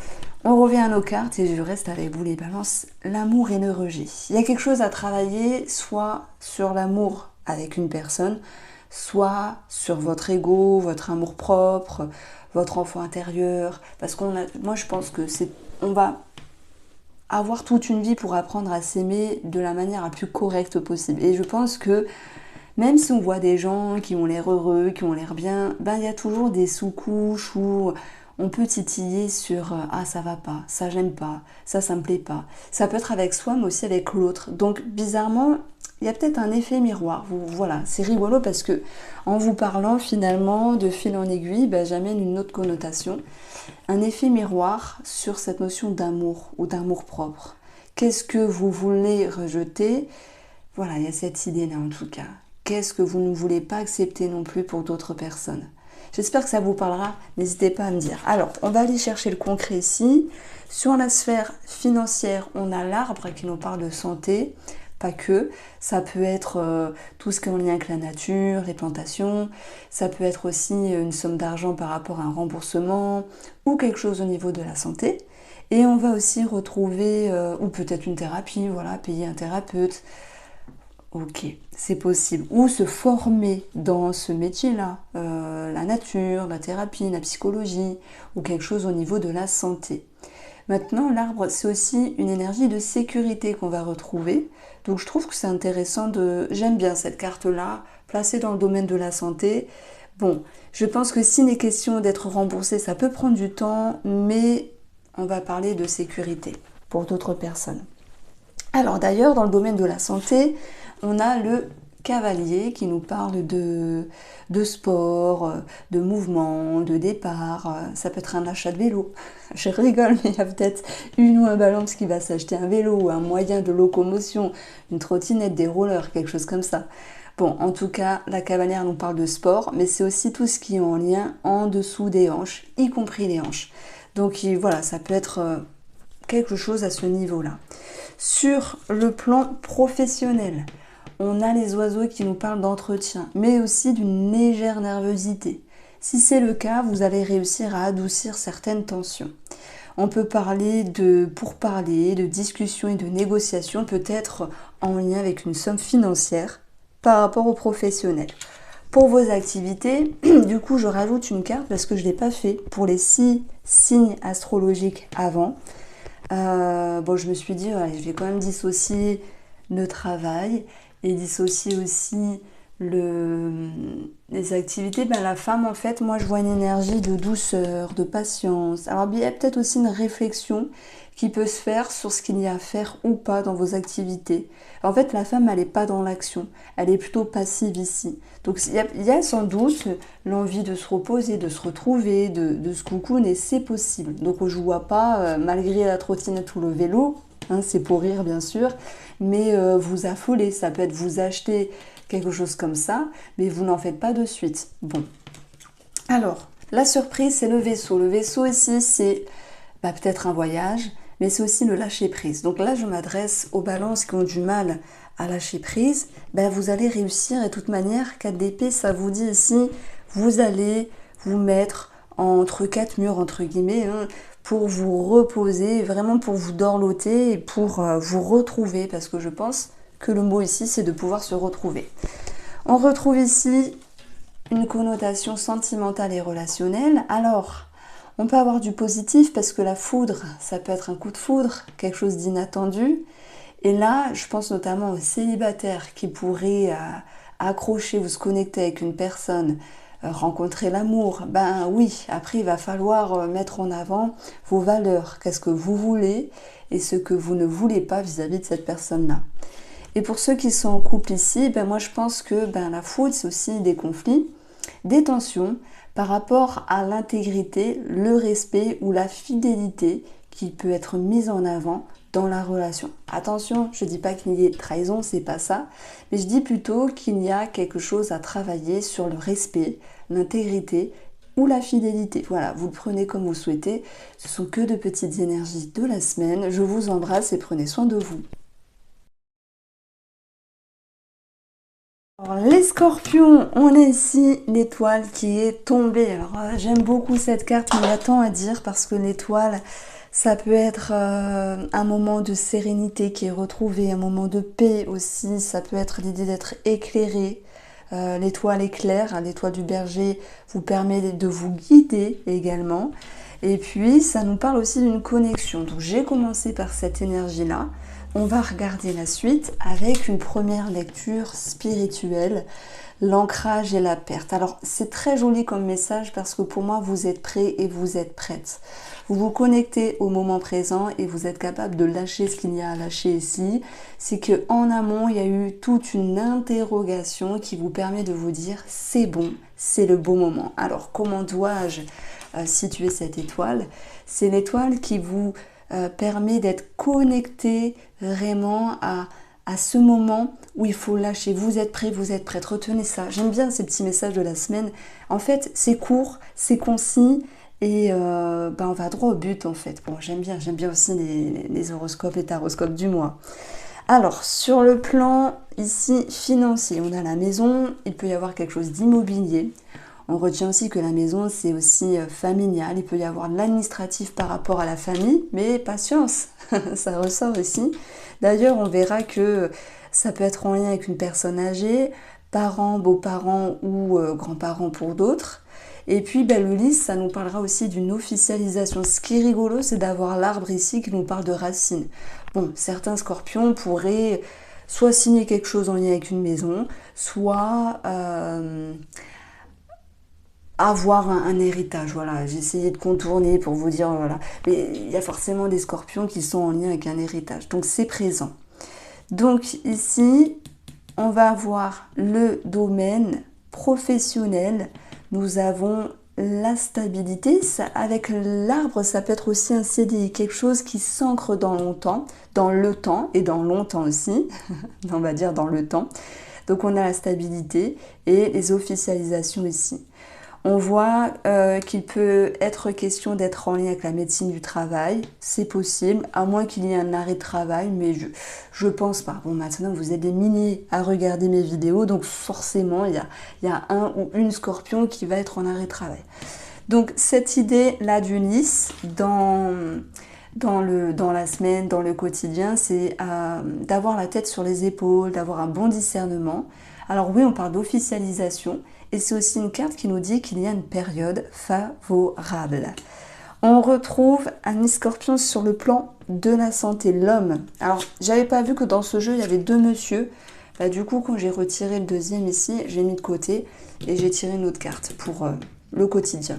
on revient à nos cartes et je reste avec vous les balances. L'amour et le rejet. Il y a quelque chose à travailler, soit sur l'amour avec une personne, soit sur votre ego, votre amour propre, votre enfant intérieur. Parce moi je pense que on va avoir toute une vie pour apprendre à s'aimer de la manière la plus correcte possible. Et je pense que même si on voit des gens qui ont l'air heureux, qui ont l'air bien, il y a toujours des sous-couches où on peut titiller sur ah ça va pas, ça j'aime pas, ça me plaît pas. Ça peut être avec soi mais aussi avec l'autre. Donc bizarrement, il y a peut-être un effet miroir. Voilà, c'est rigolo parce que en vous parlant finalement de fil en aiguille, j'amène une autre connotation. Un effet miroir sur cette notion d'amour ou d'amour propre. Qu'est-ce que vous voulez rejeter? Voilà, il y a cette idée-là en tout cas. Qu'est-ce que vous ne voulez pas accepter non plus pour d'autres personnes? J'espère que ça vous parlera, n'hésitez pas à me dire. Alors, on va aller chercher le concret ici. Sur la sphère financière, on a l'arbre qui nous parle de santé, pas que. Ça peut être tout ce qui est en lien avec la nature, les plantations. Ça peut être aussi une somme d'argent par rapport à un remboursement ou quelque chose au niveau de la santé. Et on va aussi retrouver, ou peut-être une thérapie, voilà, payer un thérapeute. Ok, c'est possible. Ou se former dans ce métier-là, la nature, la thérapie, la psychologie, ou quelque chose au niveau de la santé. Maintenant, l'arbre, c'est aussi une énergie de sécurité qu'on va retrouver. Donc je trouve que c'est intéressant J'aime bien cette carte-là, placée dans le domaine de la santé. Bon, je pense que s'il est question d'être remboursé, ça peut prendre du temps, mais on va parler de sécurité pour d'autres personnes. Alors d'ailleurs, dans le domaine de la santé, on a le cavalier qui nous parle de sport, de mouvement, de départ. Ça peut être un achat de vélo. Je rigole, mais il y a peut-être une ou un balance qui va s'acheter un vélo ou un moyen de locomotion, une trottinette, des rollers, quelque chose comme ça. Bon, en tout cas, la cavalière nous parle de sport, mais c'est aussi tout ce qui est en lien en dessous des hanches, y compris les hanches. Donc voilà, ça peut être quelque chose à ce niveau-là. Sur le plan professionnel, on a les oiseaux qui nous parlent d'entretien, mais aussi d'une légère nervosité. Si c'est le cas, vous allez réussir à adoucir certaines tensions. On peut parler de pourparlers, de discussions et de négociations, peut-être en lien avec une somme financière par rapport aux professionnels. Pour vos activités, du coup, je rajoute une carte parce que je ne l'ai pas fait pour les 6 signes astrologiques avant. Je me suis dit, je vais quand même dissocier le travail et dissocier aussi les activités. La femme, en fait, moi, je vois une énergie de douceur, de patience. Alors, il y a peut-être aussi une réflexion qui peut se faire sur ce qu'il y a à faire ou pas dans vos activités. En fait, la femme, elle n'est pas dans l'action. Elle est plutôt passive ici. Donc, il y a sans doute l'envie de se reposer, de se retrouver, de se coucouner, c'est possible. Donc, je ne vois pas, malgré la trottinette ou le vélo, c'est pour rire, bien sûr, mais vous affoler. Ça peut être vous acheter quelque chose comme ça, mais vous n'en faites pas de suite. Bon, alors, la surprise, c'est le vaisseau. Le vaisseau ici, c'est peut-être un voyage, mais c'est aussi le lâcher prise. Donc là, je m'adresse aux balances qui ont du mal à lâcher prise. Vous allez réussir, et de toute manière, 4 d'épée, ça vous dit ici, vous allez vous mettre entre 4 murs, entre guillemets, hein, pour vous reposer, vraiment pour vous dorloter et pour vous retrouver, parce que je pense que le mot ici, c'est de pouvoir se retrouver. On retrouve ici une connotation sentimentale et relationnelle. Alors, on peut avoir du positif parce que la foudre, ça peut être un coup de foudre, quelque chose d'inattendu. Et là, je pense notamment aux célibataires qui pourraient accrocher ou se connecter avec une personne, rencontrer l'amour. Oui, après il va falloir mettre en avant vos valeurs, qu'est-ce que vous voulez et ce que vous ne voulez pas vis-à-vis de cette personne-là. Et pour ceux qui sont en couple ici, moi je pense que la foudre, c'est aussi des conflits, des tensions par rapport à l'intégrité, le respect ou la fidélité qui peut être mise en avant dans la relation. Attention, je ne dis pas qu'il y ait trahison, c'est pas ça, mais je dis plutôt qu'il y a quelque chose à travailler sur le respect, l'intégrité ou la fidélité. Voilà, vous le prenez comme vous souhaitez. Ce sont que de petites énergies de la semaine. Je vous embrasse et prenez soin de vous. Alors, les scorpions, on a ici l'étoile qui est tombée. Alors j'aime beaucoup cette carte, mais il y a tant à dire parce que l'étoile, ça peut être un moment de sérénité qui est retrouvé, un moment de paix aussi, ça peut être l'idée d'être éclairé. L'étoile éclair, l'étoile du berger vous permet de vous guider également. Et puis ça nous parle aussi d'une connexion. Donc j'ai commencé par cette énergie-là. On va regarder la suite avec une première lecture spirituelle, l'ancrage et la perte. Alors c'est très joli comme message parce que pour moi vous êtes prêts et vous êtes prêtes. Vous vous connectez au moment présent et vous êtes capable de lâcher ce qu'il y a à lâcher ici. C'est qu'en amont il y a eu toute une interrogation qui vous permet de vous dire c'est bon, c'est le bon moment. Alors comment dois-je situer cette étoile? C'est l'étoile qui vous permet d'être connecté vraiment à ce moment où il faut lâcher. Vous êtes prêts, vous êtes prêtes. Retenez ça. J'aime bien ces petits messages de la semaine. En fait, c'est court, c'est concis et on va droit au but en fait. Bon, j'aime bien aussi les horoscopes et taroscopes du mois. Alors, sur le plan ici financier, on a la maison, il peut y avoir quelque chose d'immobilier. On retient aussi que la maison, c'est aussi familial. Il peut y avoir de l'administratif par rapport à la famille, mais patience, ça ressort ici. D'ailleurs, on verra que ça peut être en lien avec une personne âgée, parents, beaux-parents ou grands-parents pour d'autres. Et puis, le lys, ça nous parlera aussi d'une officialisation. Ce qui est rigolo, c'est d'avoir l'arbre ici qui nous parle de racines. Bon, certains scorpions pourraient soit signer quelque chose en lien avec une maison, soit avoir un héritage. Voilà, j'ai essayé de contourner pour vous dire, voilà. Mais il y a forcément des scorpions qui sont en lien avec un héritage. Donc, c'est présent. Donc, ici, on va avoir le domaine professionnel. Nous avons la stabilité. Ça, avec l'arbre, ça peut être aussi un CDI, quelque chose qui s'ancre dans longtemps, dans le temps et dans longtemps aussi. On va dire dans le temps. Donc, on a la stabilité et les officialisations ici. On voit qu'il peut être question d'être en lien avec la médecine du travail. C'est possible, à moins qu'il y ait un arrêt de travail, mais je pense pas. Bon, maintenant, vous êtes des milliers à regarder mes vidéos, donc forcément, il y a un ou une scorpion qui va être en arrêt de travail. Donc, cette idée-là du lys, dans la semaine, dans le quotidien, c'est d'avoir la tête sur les épaules, d'avoir un bon discernement. Alors oui, on parle d'officialisation. Et c'est aussi une carte qui nous dit qu'il y a une période favorable. On retrouve un scorpion sur le plan de la santé, l'homme. Alors, j'avais pas vu que dans ce jeu, il y avait deux messieurs. Du coup, quand j'ai retiré le deuxième ici, j'ai mis de côté et j'ai tiré une autre carte pour le quotidien.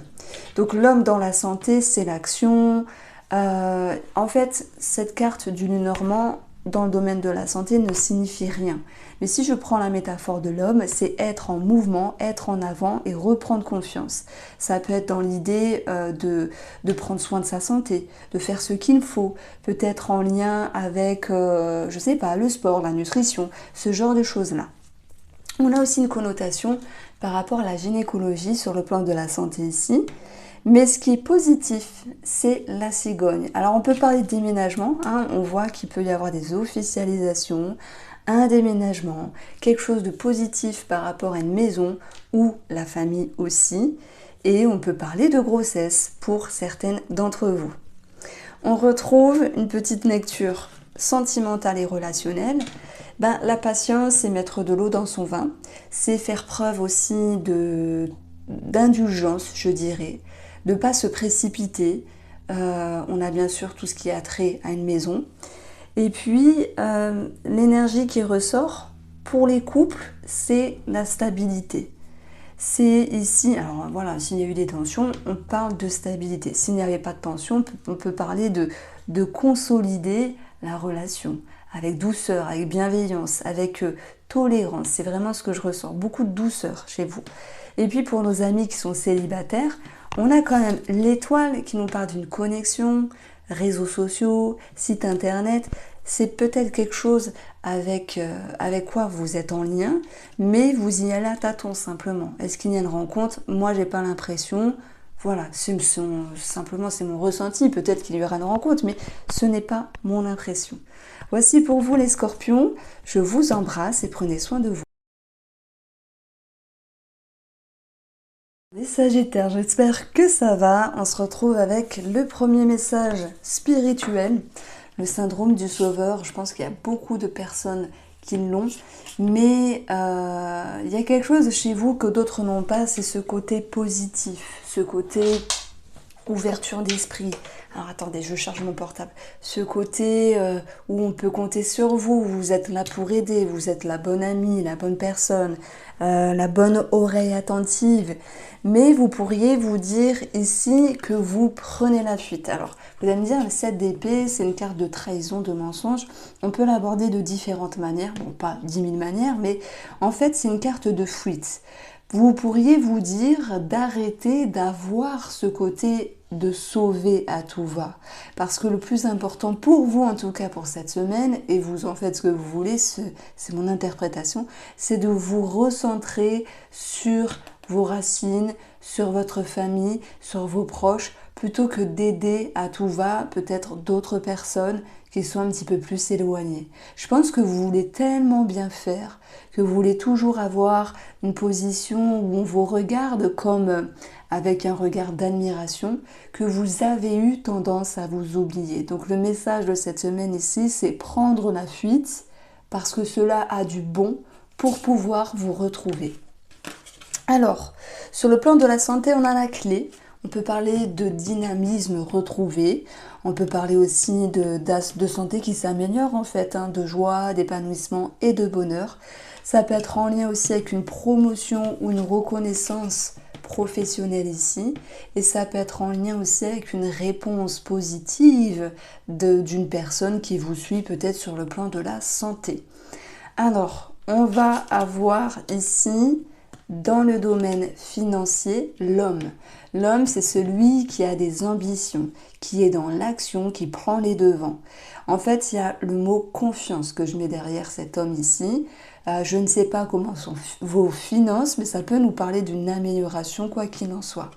Donc, l'homme dans la santé, c'est l'action. En fait, cette carte du Lenormand, dans le domaine de la santé, ne signifie rien. Mais si je prends la métaphore de l'homme, c'est être en mouvement, être en avant et reprendre confiance. Ça peut être dans l'idée de prendre soin de sa santé, de faire ce qu'il faut, peut-être en lien avec, je sais pas, le sport, la nutrition, ce genre de choses-là. On a aussi une connotation par rapport à la gynécologie sur le plan de la santé ici. Mais ce qui est positif, c'est la cigogne. Alors on peut parler de déménagement, hein, on voit qu'il peut y avoir des officialisations, un déménagement, quelque chose de positif par rapport à une maison ou la famille aussi. Et on peut parler de grossesse pour certaines d'entre vous. On retrouve une petite lecture sentimentale et relationnelle. La patience, c'est mettre de l'eau dans son vin. C'est faire preuve aussi d'indulgence, je dirais, de ne pas se précipiter. On a bien sûr tout ce qui a trait à une maison. Et puis, l'énergie qui ressort pour les couples, c'est la stabilité. C'est ici, alors voilà, s'il y a eu des tensions, on parle de stabilité. S'il n'y avait pas de tension, on peut parler de consolider la relation avec douceur, avec bienveillance, avec tolérance. C'est vraiment ce que je ressens, beaucoup de douceur chez vous. Et puis pour nos amis qui sont célibataires, on a quand même l'étoile qui nous parle d'une connexion, réseaux sociaux, site internet. C'est peut-être quelque chose avec quoi vous êtes en lien, mais vous y allez à tâtons simplement. Est-ce qu'il y a une rencontre? Moi, j'ai pas l'impression. Voilà, simplement c'est mon ressenti. Peut-être qu'il y aura une rencontre, mais ce n'est pas mon impression. Voici pour vous les scorpions. Je vous embrasse et prenez soin de vous. Les Sagittaires, j'espère que ça va. On se retrouve avec le premier message spirituel, le syndrome du sauveur. Je pense qu'il y a beaucoup de personnes qui l'ont, mais il y a quelque chose chez vous que d'autres n'ont pas, c'est ce côté positif, ce côté ouverture d'esprit. Alors attendez, je charge mon portable. Ce côté où on peut compter sur vous, vous êtes là pour aider, vous êtes la bonne amie, la bonne personne, la bonne oreille attentive. Mais vous pourriez vous dire ici que vous prenez la fuite. Alors, vous allez me dire, le 7 d'épée, c'est une carte de trahison, de mensonge. On peut l'aborder de différentes manières. Bon, pas 10 000 manières, mais en fait, c'est une carte de fuite. Vous pourriez vous dire d'arrêter d'avoir ce côté de sauver à tout va. Parce que le plus important pour vous, en tout cas pour cette semaine, et vous en faites ce que vous voulez, c'est mon interprétation, c'est de vous recentrer sur vos racines, sur votre famille, sur vos proches, plutôt que d'aider à tout va peut-être d'autres personnes qui sont un petit peu plus éloignées. Je pense que vous voulez tellement bien faire, que vous voulez toujours avoir une position où on vous regarde comme avec un regard d'admiration, que vous avez eu tendance à vous oublier. Donc le message de cette semaine ici, c'est prendre la fuite parce que cela a du bon pour pouvoir vous retrouver. Alors, sur le plan de la santé, on a la clé. On peut parler de dynamisme retrouvé. On peut parler aussi de santé qui s'améliore en fait, de joie, d'épanouissement et de bonheur. Ça peut être en lien aussi avec une promotion ou une reconnaissance professionnelle ici. Et ça peut être en lien aussi avec une réponse positive d'une personne qui vous suit peut-être sur le plan de la santé. Alors, on va avoir ici, dans le domaine financier, l'homme. L'homme, c'est celui qui a des ambitions, qui est dans l'action, qui prend les devants. En fait, il y a le mot confiance que je mets derrière cet homme ici. Je ne sais pas comment sont vos finances, mais ça peut nous parler d'une amélioration, quoi qu'il en soit.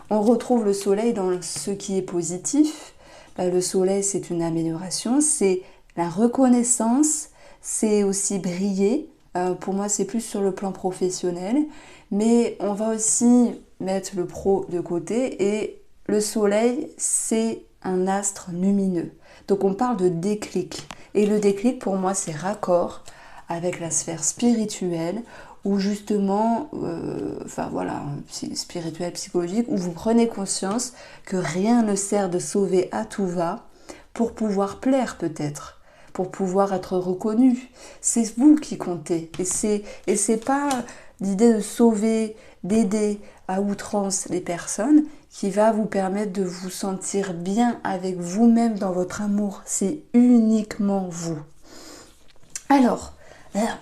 On retrouve le soleil dans ce qui est positif. Le soleil, c'est une amélioration, c'est la reconnaissance, c'est aussi briller. Pour moi, c'est plus sur le plan professionnel. Mais on va aussi mettre le pro de côté. Et le soleil, c'est un astre lumineux. Donc on parle de déclic. Et le déclic, pour moi, c'est raccord avec la sphère spirituelle, où justement, spirituel, psychologique, où vous prenez conscience que rien ne sert de sauver à tout va pour pouvoir plaire peut-être, pour pouvoir être reconnu. C'est vous qui comptez. Et c'est pas l'idée de sauver, d'aider à outrance les personnes qui va vous permettre de vous sentir bien avec vous-même dans votre amour. C'est uniquement vous. Alors,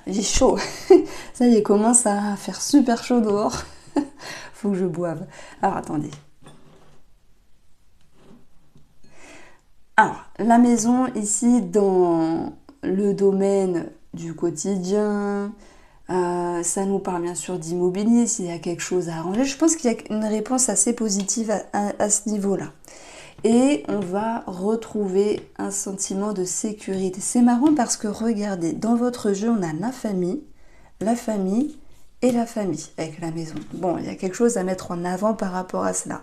j'ai chaud. Ça y est, commence à faire super chaud dehors. Faut que je boive. Alors, attendez. Alors, la maison ici, dans le domaine du quotidien, Ça nous parle bien sûr d'immobilier, s'il y a quelque chose à arranger. Je pense qu'il y a une réponse assez positive à ce niveau-là. Et on va retrouver un sentiment de sécurité. C'est marrant parce que regardez, dans votre jeu, on a la famille et la famille avec la maison. Bon, il y a quelque chose à mettre en avant par rapport à cela.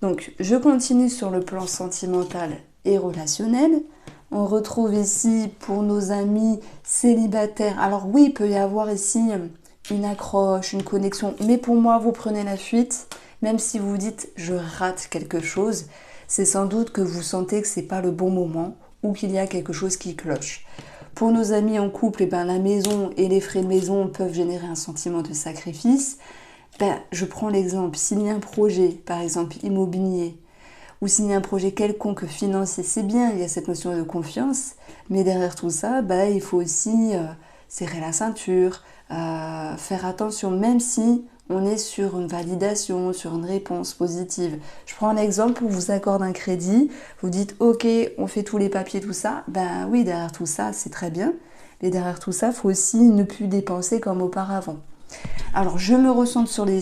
Donc, je continue sur le plan sentimental et relationnel. On retrouve ici pour nos amis célibataires. Alors oui, il peut y avoir ici une accroche, une connexion. Mais pour moi, vous prenez la fuite. Même si vous dites je rate quelque chose, c'est sans doute que vous sentez que c'est pas le bon moment ou qu'il y a quelque chose qui cloche. Pour nos amis en couple, la maison et les frais de maison peuvent générer un sentiment de sacrifice. Je prends l'exemple, s'il y a un projet, par exemple immobilier, ou s'il y a un projet quelconque financier, c'est bien, il y a cette notion de confiance, mais derrière tout ça, il faut aussi serrer la ceinture, faire attention, même si on est sur une validation, sur une réponse positive. Je prends un exemple, on vous accorde un crédit, vous dites ok, on fait tous les papiers, tout ça, oui, derrière tout ça, c'est très bien, mais derrière tout ça, il faut aussi ne plus dépenser comme auparavant. Alors, je me recentre sur le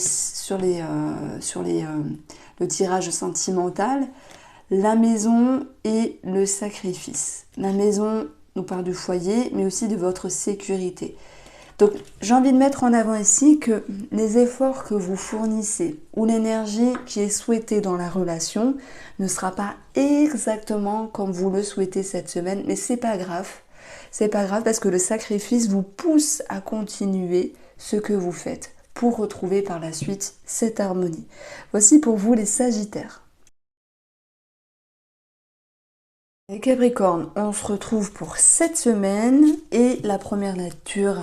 tirage sentimental, la maison et le sacrifice. La maison nous parle du foyer, mais aussi de votre sécurité. Donc, j'ai envie de mettre en avant ici que les efforts que vous fournissez ou l'énergie qui est souhaitée dans la relation ne sera pas exactement comme vous le souhaitez cette semaine, mais c'est pas grave. C'est pas grave parce que le sacrifice vous pousse à continuer ce que vous faites pour retrouver par la suite cette harmonie. Voici pour vous les Sagittaires. Les Capricornes, on se retrouve pour cette semaine et la première lecture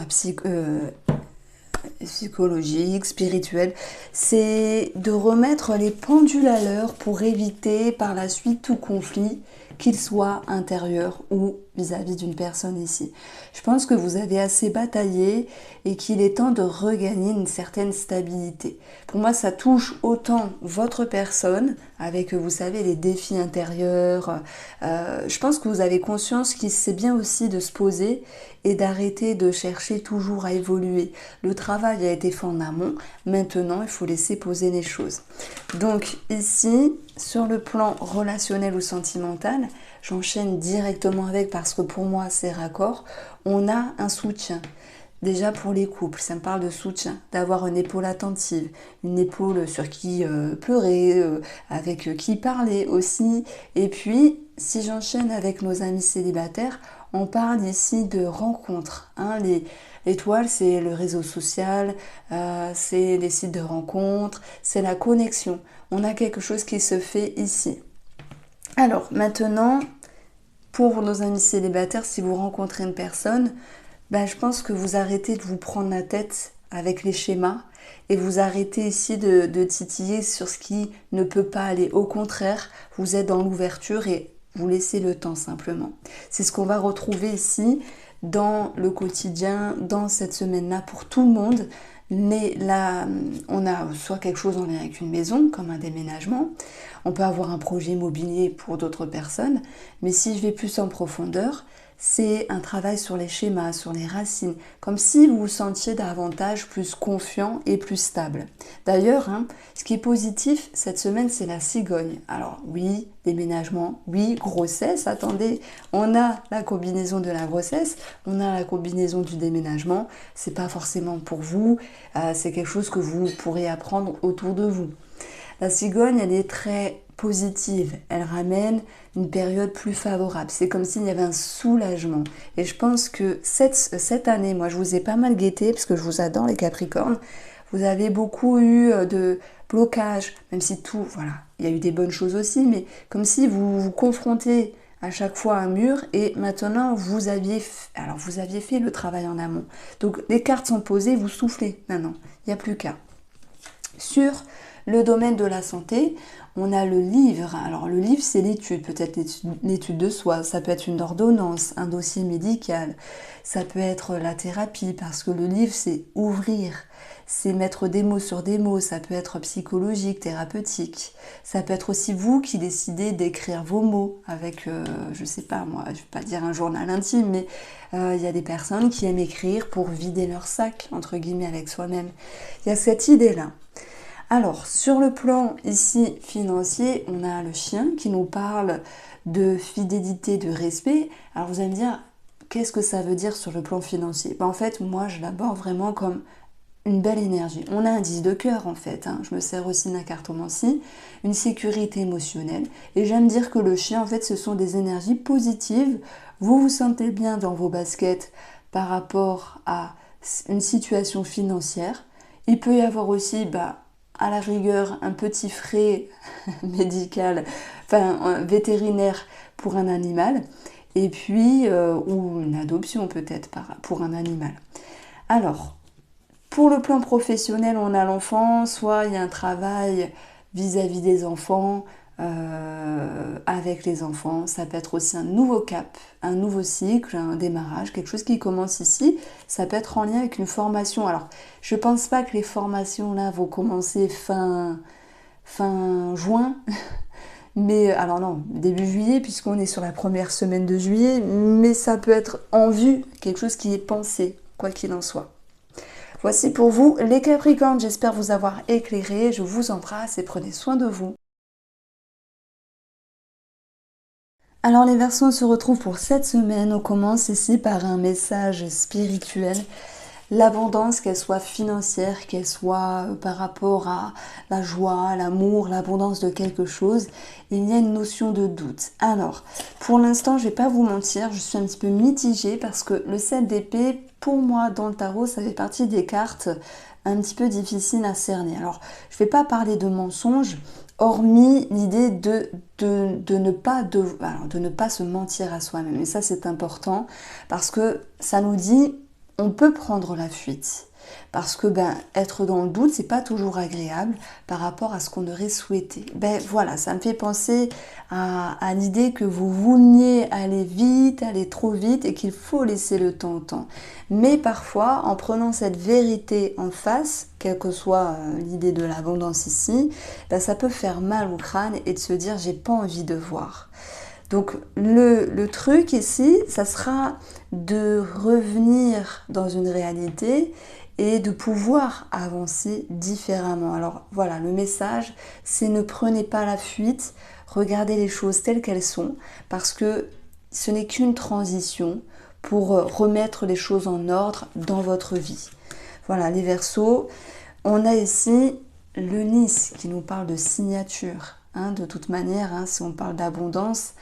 psychologique, spirituelle, c'est de remettre les pendules à l'heure pour éviter par la suite tout conflit, qu'il soit intérieur ou vis-à-vis d'une personne ici. Je pense que vous avez assez bataillé et qu'il est temps de regagner une certaine stabilité. Pour moi, ça touche autant votre personne, avec, vous savez, les défis intérieurs. Je pense que vous avez conscience qu'il c'est bien aussi de se poser et d'arrêter de chercher toujours à évoluer. Le travail a été fait en amont, maintenant il faut laisser poser les choses. Donc ici, sur le plan relationnel ou sentimental, j'enchaîne directement avec parce que pour moi c'est raccord, on a un soutien. Déjà pour les couples, ça me parle de soutien, d'avoir une épaule attentive, une épaule sur qui pleurer, avec qui parler aussi. Et puis, si j'enchaîne avec nos amis célibataires, on parle ici de rencontres. L'étoile, c'est le réseau social, c'est les sites de rencontres, c'est la connexion. On a quelque chose qui se fait ici. Alors, maintenant, pour nos amis célibataires, si vous rencontrez une personne, je pense que vous arrêtez de vous prendre la tête avec les schémas et vous arrêtez ici de titiller sur ce qui ne peut pas aller. Au contraire, vous êtes dans l'ouverture et vous laissez le temps simplement. C'est ce qu'on va retrouver ici dans le quotidien, dans cette semaine-là pour tout le monde. Mais là, on a soit quelque chose en lien avec une maison, comme un déménagement. On peut avoir un projet immobilier pour d'autres personnes. Mais si je vais plus en profondeur, c'est un travail sur les schémas, sur les racines, comme si vous vous sentiez davantage plus confiant et plus stable. D'ailleurs, ce qui est positif cette semaine, c'est la cigogne. Alors oui, déménagement, oui, grossesse, attendez, on a la combinaison de la grossesse, on a la combinaison du déménagement, c'est pas forcément pour vous, c'est quelque chose que vous pourrez apprendre autour de vous. La cigogne, elle est très positive, elle ramène une période plus favorable. C'est comme s'il y avait un soulagement. Et je pense que cette année, moi je vous ai pas mal guetté, parce que je vous adore les Capricornes, vous avez beaucoup eu de blocages, même si tout, voilà, il y a eu des bonnes choses aussi, mais comme si vous vous confrontez à chaque fois à un mur et maintenant vous aviez fait le travail en amont. Donc les cartes sont posées, vous soufflez maintenant, il n'y a plus qu'à. Sur le domaine de la santé, on a le livre. Alors le livre, c'est l'étude, peut-être l'étude de soi, ça peut être une ordonnance, un dossier médical, ça peut être la thérapie, parce que le livre, c'est ouvrir, c'est mettre des mots sur des mots, ça peut être psychologique, thérapeutique. Ça peut être aussi vous qui décidez d'écrire vos mots avec, je sais pas moi, je vais pas dire un journal intime, mais il y a des personnes qui aiment écrire pour vider leur sac, entre guillemets, avec soi-même. Il y a cette idée-là. Alors, sur le plan ici financier, on a le chien qui nous parle de fidélité, de respect. Alors vous allez me dire, qu'est-ce que ça veut dire sur le plan financier? En fait, moi, je l'aborde vraiment comme une belle énergie. On a un 10 de cœur en fait, hein. Je me sers aussi d'un cartomancie, une sécurité émotionnelle. Et j'aime dire que le chien, en fait, ce sont des énergies positives. Vous vous sentez bien dans vos baskets par rapport à une situation financière. Il peut y avoir aussi, à la rigueur, un petit frais médical, enfin vétérinaire pour un animal, et puis, ou une adoption peut-être pour un animal. Alors, pour le plan professionnel, on a l'enfant, soit il y a un travail vis-à-vis des enfants, avec les enfants, ça peut être aussi un nouveau cap, un nouveau cycle, un démarrage, quelque chose qui commence ici, ça peut être en lien avec une formation. Alors, je pense pas que les formations là vont commencer fin juin, mais alors non, début juillet, puisqu'on est sur la première semaine de juillet, mais ça peut être en vue, quelque chose qui est pensé, quoi qu'il en soit. Voici pour vous les Capricornes, j'espère vous avoir éclairé, je vous embrasse et prenez soin de vous. Alors les Verseaux, on se retrouve pour cette semaine, on commence ici par un message spirituel. L'abondance, qu'elle soit financière, qu'elle soit par rapport à la joie, l'amour, l'abondance de quelque chose, il y a une notion de doute. Alors, pour l'instant, je vais pas vous mentir, je suis un petit peu mitigée parce que le 7 d'épée, pour moi, dans le tarot, ça fait partie des cartes un petit peu difficiles à cerner. Alors, je vais pas parler de mensonges, hormis l'idée de ne pas se mentir à soi-même. Et ça, c'est important parce que ça nous dit on peut prendre la fuite. Parce que être dans le doute, c'est pas toujours agréable par rapport à ce qu'on aurait souhaité. Voilà, ça me fait penser à l'idée que vous vouliez aller vite, aller trop vite et qu'il faut laisser le temps au temps. Mais parfois, en prenant cette vérité en face, quelle que soit l'idée de l'abondance ici, ça peut faire mal au crâne et de se dire j'ai pas envie de voir. Donc le truc ici, ça sera de revenir dans une réalité et de pouvoir avancer différemment. Alors voilà, le message, c'est ne prenez pas la fuite, regardez les choses telles qu'elles sont, parce que ce n'est qu'une transition pour remettre les choses en ordre dans votre vie. Voilà, les Verseaux, on a ici le Nice qui nous parle de signature. De toute manière, si on parle d'abondance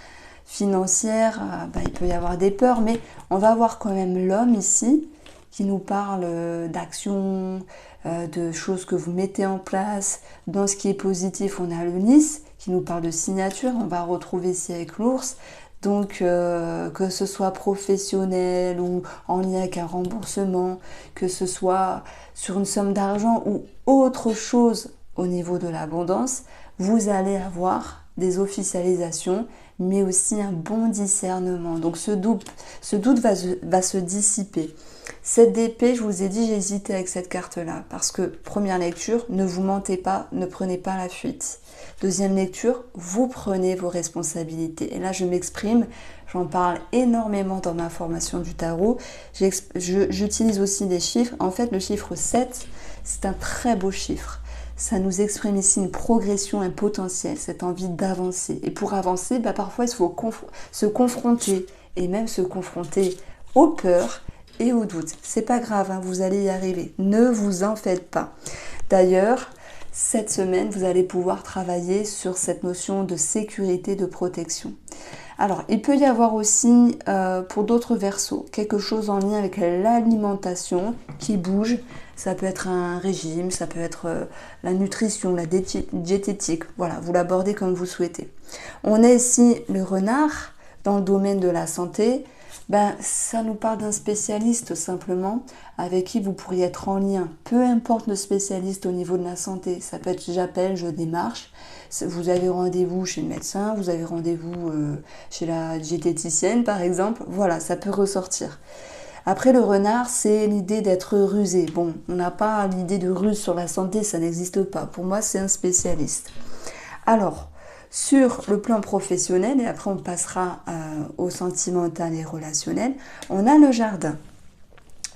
financière, il peut y avoir des peurs, mais on va avoir quand même l'homme ici qui nous parle d'action, de choses que vous mettez en place. Dans ce qui est positif, on a le Nice qui nous parle de signature, on va retrouver ici avec l'ours. Donc que ce soit professionnel ou en lien avec un remboursement, que ce soit sur une somme d'argent ou autre chose au niveau de l'abondance, vous allez avoir des officialisations, mais aussi un bon discernement. Donc ce doute va se dissiper. Cette d'épée, je vous ai dit, j'ai hésité avec cette carte-là, parce que première lecture, ne vous mentez pas, ne prenez pas la fuite. Deuxième lecture, vous prenez vos responsabilités. Et là, je m'exprime, j'en parle énormément dans ma formation du tarot. J'utilise aussi des chiffres. En fait, le chiffre 7, c'est un très beau chiffre. Ça nous exprime ici une progression, un potentiel, cette envie d'avancer. Et pour avancer, parfois, il faut se confronter, et même se confronter aux peurs et aux doutes. C'est pas grave, vous allez y arriver. Ne vous en faites pas. D'ailleurs, cette semaine, vous allez pouvoir travailler sur cette notion de sécurité, de protection. Alors, il peut y avoir aussi, pour d'autres Verseaux, quelque chose en lien avec l'alimentation qui bouge. Ça peut être un régime, ça peut être la nutrition, la diététique. Voilà, vous l'abordez comme vous souhaitez. On a ici le renard dans le domaine de la santé. Ça nous parle d'un spécialiste simplement avec qui vous pourriez être en lien. Peu importe le spécialiste au niveau de la santé, ça peut être j'appelle, je démarche. Vous avez rendez-vous chez le médecin, vous avez rendez-vous chez la diététicienne par exemple. Voilà, ça peut ressortir. Après, le renard, c'est l'idée d'être rusé. Bon, on n'a pas l'idée de ruse sur la santé, ça n'existe pas. Pour moi, c'est un spécialiste. Alors, sur le plan professionnel, et après on passera au sentimental et relationnel, on a le jardin.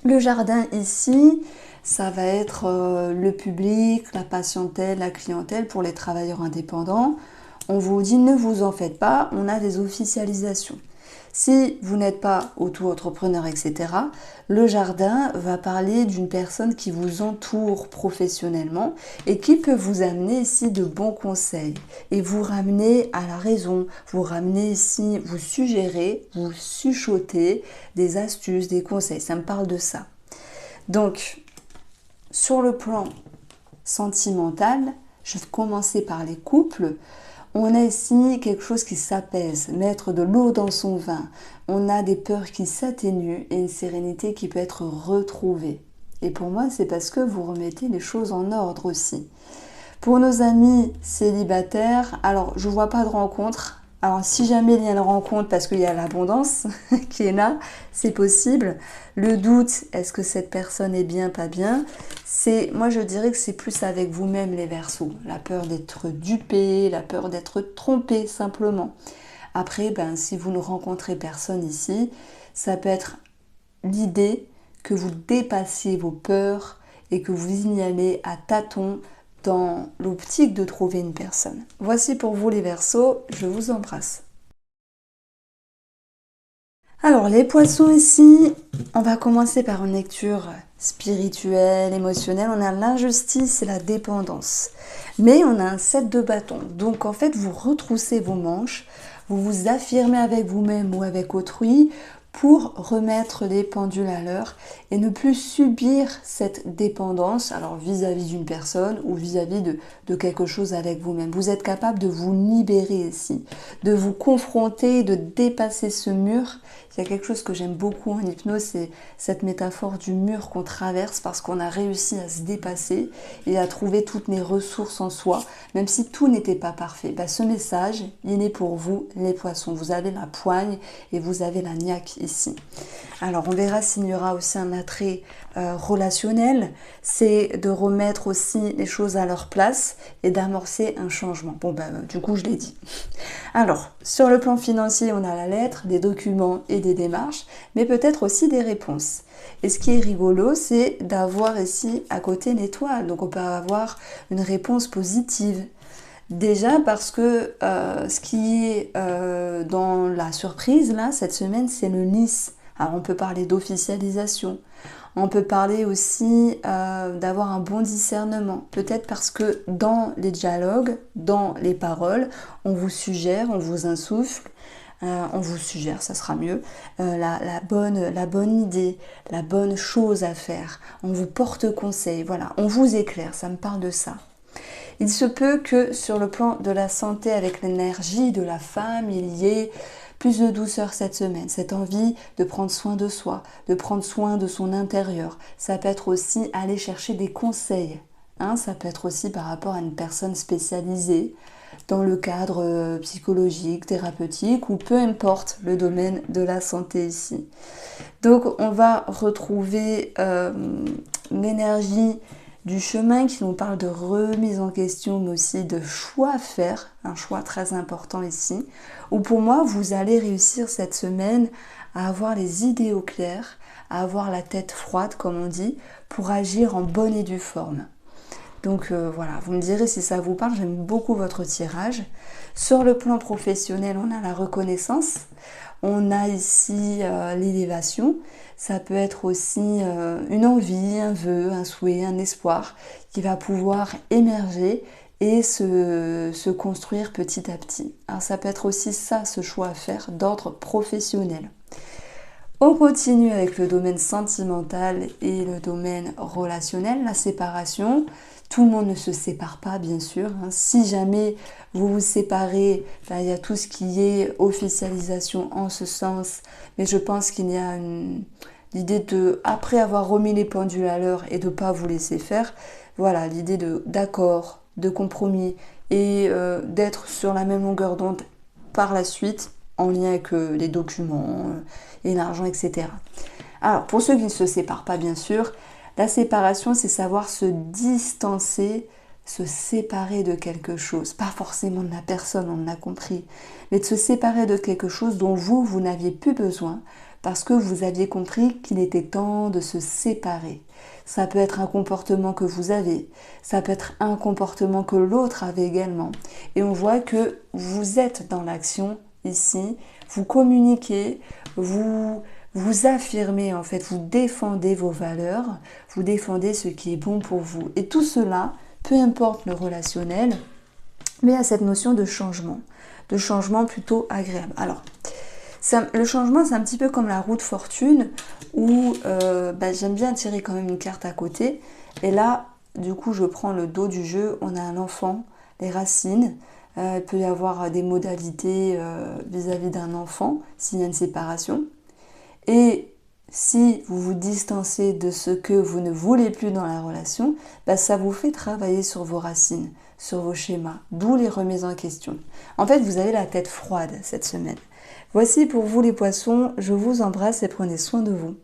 Le jardin ici, ça va être le public, la patientèle, la clientèle pour les travailleurs indépendants. On vous dit ne vous en faites pas, on a des officialisations. Si vous n'êtes pas auto-entrepreneur, etc., le jardin va parler d'une personne qui vous entoure professionnellement et qui peut vous amener ici de bons conseils et vous ramener à la raison, vous ramener ici, vous suggérer, vous chuchoter des astuces, des conseils. Ça me parle de ça. Donc, sur le plan sentimental, je vais commencer par les couples. On a ici quelque chose qui s'apaise, mettre de l'eau dans son vin. On a des peurs qui s'atténuent et une sérénité qui peut être retrouvée. Et pour moi, c'est parce que vous remettez les choses en ordre aussi. Pour nos amis célibataires, alors je ne vois pas de rencontre. Alors si jamais il y a une rencontre parce qu'il y a l'abondance qui est là, c'est possible. Le doute, est-ce que cette personne est bien, pas bien? Moi je dirais que c'est plus avec vous-même les Verseaux. La peur d'être dupé, la peur d'être trompé simplement. Après, si vous ne rencontrez personne ici, ça peut être l'idée que vous dépassiez vos peurs et que vous y allez à tâtons dans l'optique de trouver une personne. Voici pour vous les Verseaux, je vous embrasse. Alors les Poissons ici, on va commencer par une lecture spirituelle, émotionnelle. On a l'injustice et la dépendance. Mais on a un 7 de bâton. Donc en fait, vous retroussez vos manches, vous vous affirmez avec vous-même ou avec autrui pour remettre les pendules à l'heure et ne plus subir cette dépendance, alors vis-à-vis d'une personne ou vis-à-vis de quelque chose avec vous-même. Vous êtes capable de vous libérer ici, de vous confronter, de dépasser ce mur. Il y a quelque chose que j'aime beaucoup en hypnose, c'est cette métaphore du mur qu'on traverse parce qu'on a réussi à se dépasser et à trouver toutes les ressources en soi, même si tout n'était pas parfait. Ce message, il est pour vous, les Poissons. Vous avez la poigne et vous avez la niaque ici. Alors, on verra s'il y aura aussi un attrait relationnel. C'est de remettre aussi les choses à leur place et d'amorcer un changement. Bon, du coup, je l'ai dit. Alors, sur le plan financier, on a la lettre, des documents et des démarches, mais peut-être aussi des réponses. Et ce qui est rigolo, c'est d'avoir ici à côté l'étoile. Donc, on peut avoir une réponse positive. Déjà parce que ce qui est dans la surprise, là, cette semaine, c'est le Nice. Alors, on peut parler d'officialisation. On peut parler aussi d'avoir un bon discernement. Peut-être parce que dans les dialogues, dans les paroles, on vous suggère, on vous insuffle, on vous suggère, ça sera mieux, la bonne idée, la bonne chose à faire. On vous porte conseil, voilà, on vous éclaire, ça me parle de ça. Il se peut que sur le plan de la santé, avec l'énergie de la femme, il y ait plus de douceur cette semaine, cette envie de prendre soin de soi, de prendre soin de son intérieur. Ça peut être aussi aller chercher des conseils. Ça peut être aussi par rapport à une personne spécialisée dans le cadre psychologique, thérapeutique ou peu importe le domaine de la santé ici. Donc on va retrouver l'énergie du chemin qui nous parle de remise en question, mais aussi de choix à faire, un choix très important ici, où pour moi, vous allez réussir cette semaine à avoir les idées au clair, à avoir la tête froide, comme on dit, pour agir en bonne et due forme. Donc voilà, vous me direz si ça vous parle, j'aime beaucoup votre tirage. Sur le plan professionnel, on a la reconnaissance, on a ici l'élévation. Ça peut être aussi une envie, un vœu, un souhait, un espoir qui va pouvoir émerger et se construire petit à petit. Alors ça peut être aussi ça, ce choix à faire d'ordre professionnel. On continue avec le domaine sentimental et le domaine relationnel, la séparation. Tout le monde ne se sépare pas, bien sûr. Si jamais vous vous séparez, il y a tout ce qui est officialisation en ce sens. Mais je pense qu'il y a l'idée de, après avoir remis les pendules à l'heure et de ne pas vous laisser faire, voilà, l'idée d'accord, de compromis et d'être sur la même longueur d'onde par la suite, en lien avec les documents et l'argent, etc. Alors, pour ceux qui ne se séparent pas, bien sûr, la séparation, c'est savoir se distancer, se séparer de quelque chose. Pas forcément de la personne, on l'a compris, mais de se séparer de quelque chose dont vous n'aviez plus besoin parce que vous aviez compris qu'il était temps de se séparer. Ça peut être un comportement que vous avez, ça peut être un comportement que l'autre avait également. Et on voit que vous êtes dans l'action ici, vous communiquez, vous affirmez en fait, vous défendez vos valeurs, vous défendez ce qui est bon pour vous. Et tout cela, peu importe le relationnel, mais à cette notion de changement plutôt agréable. Alors, le changement, c'est un petit peu comme la roue de fortune où j'aime bien tirer quand même une carte à côté. Et là, du coup, je prends le dos du jeu. On a un enfant, les racines. Il peut y avoir des modalités vis-à-vis d'un enfant s'il y a une séparation. Et si vous vous distancez de ce que vous ne voulez plus dans la relation, ça vous fait travailler sur vos racines, sur vos schémas, d'où les remises en question. En fait, vous avez la tête froide cette semaine. Voici pour vous les poissons, je vous embrasse et prenez soin de vous.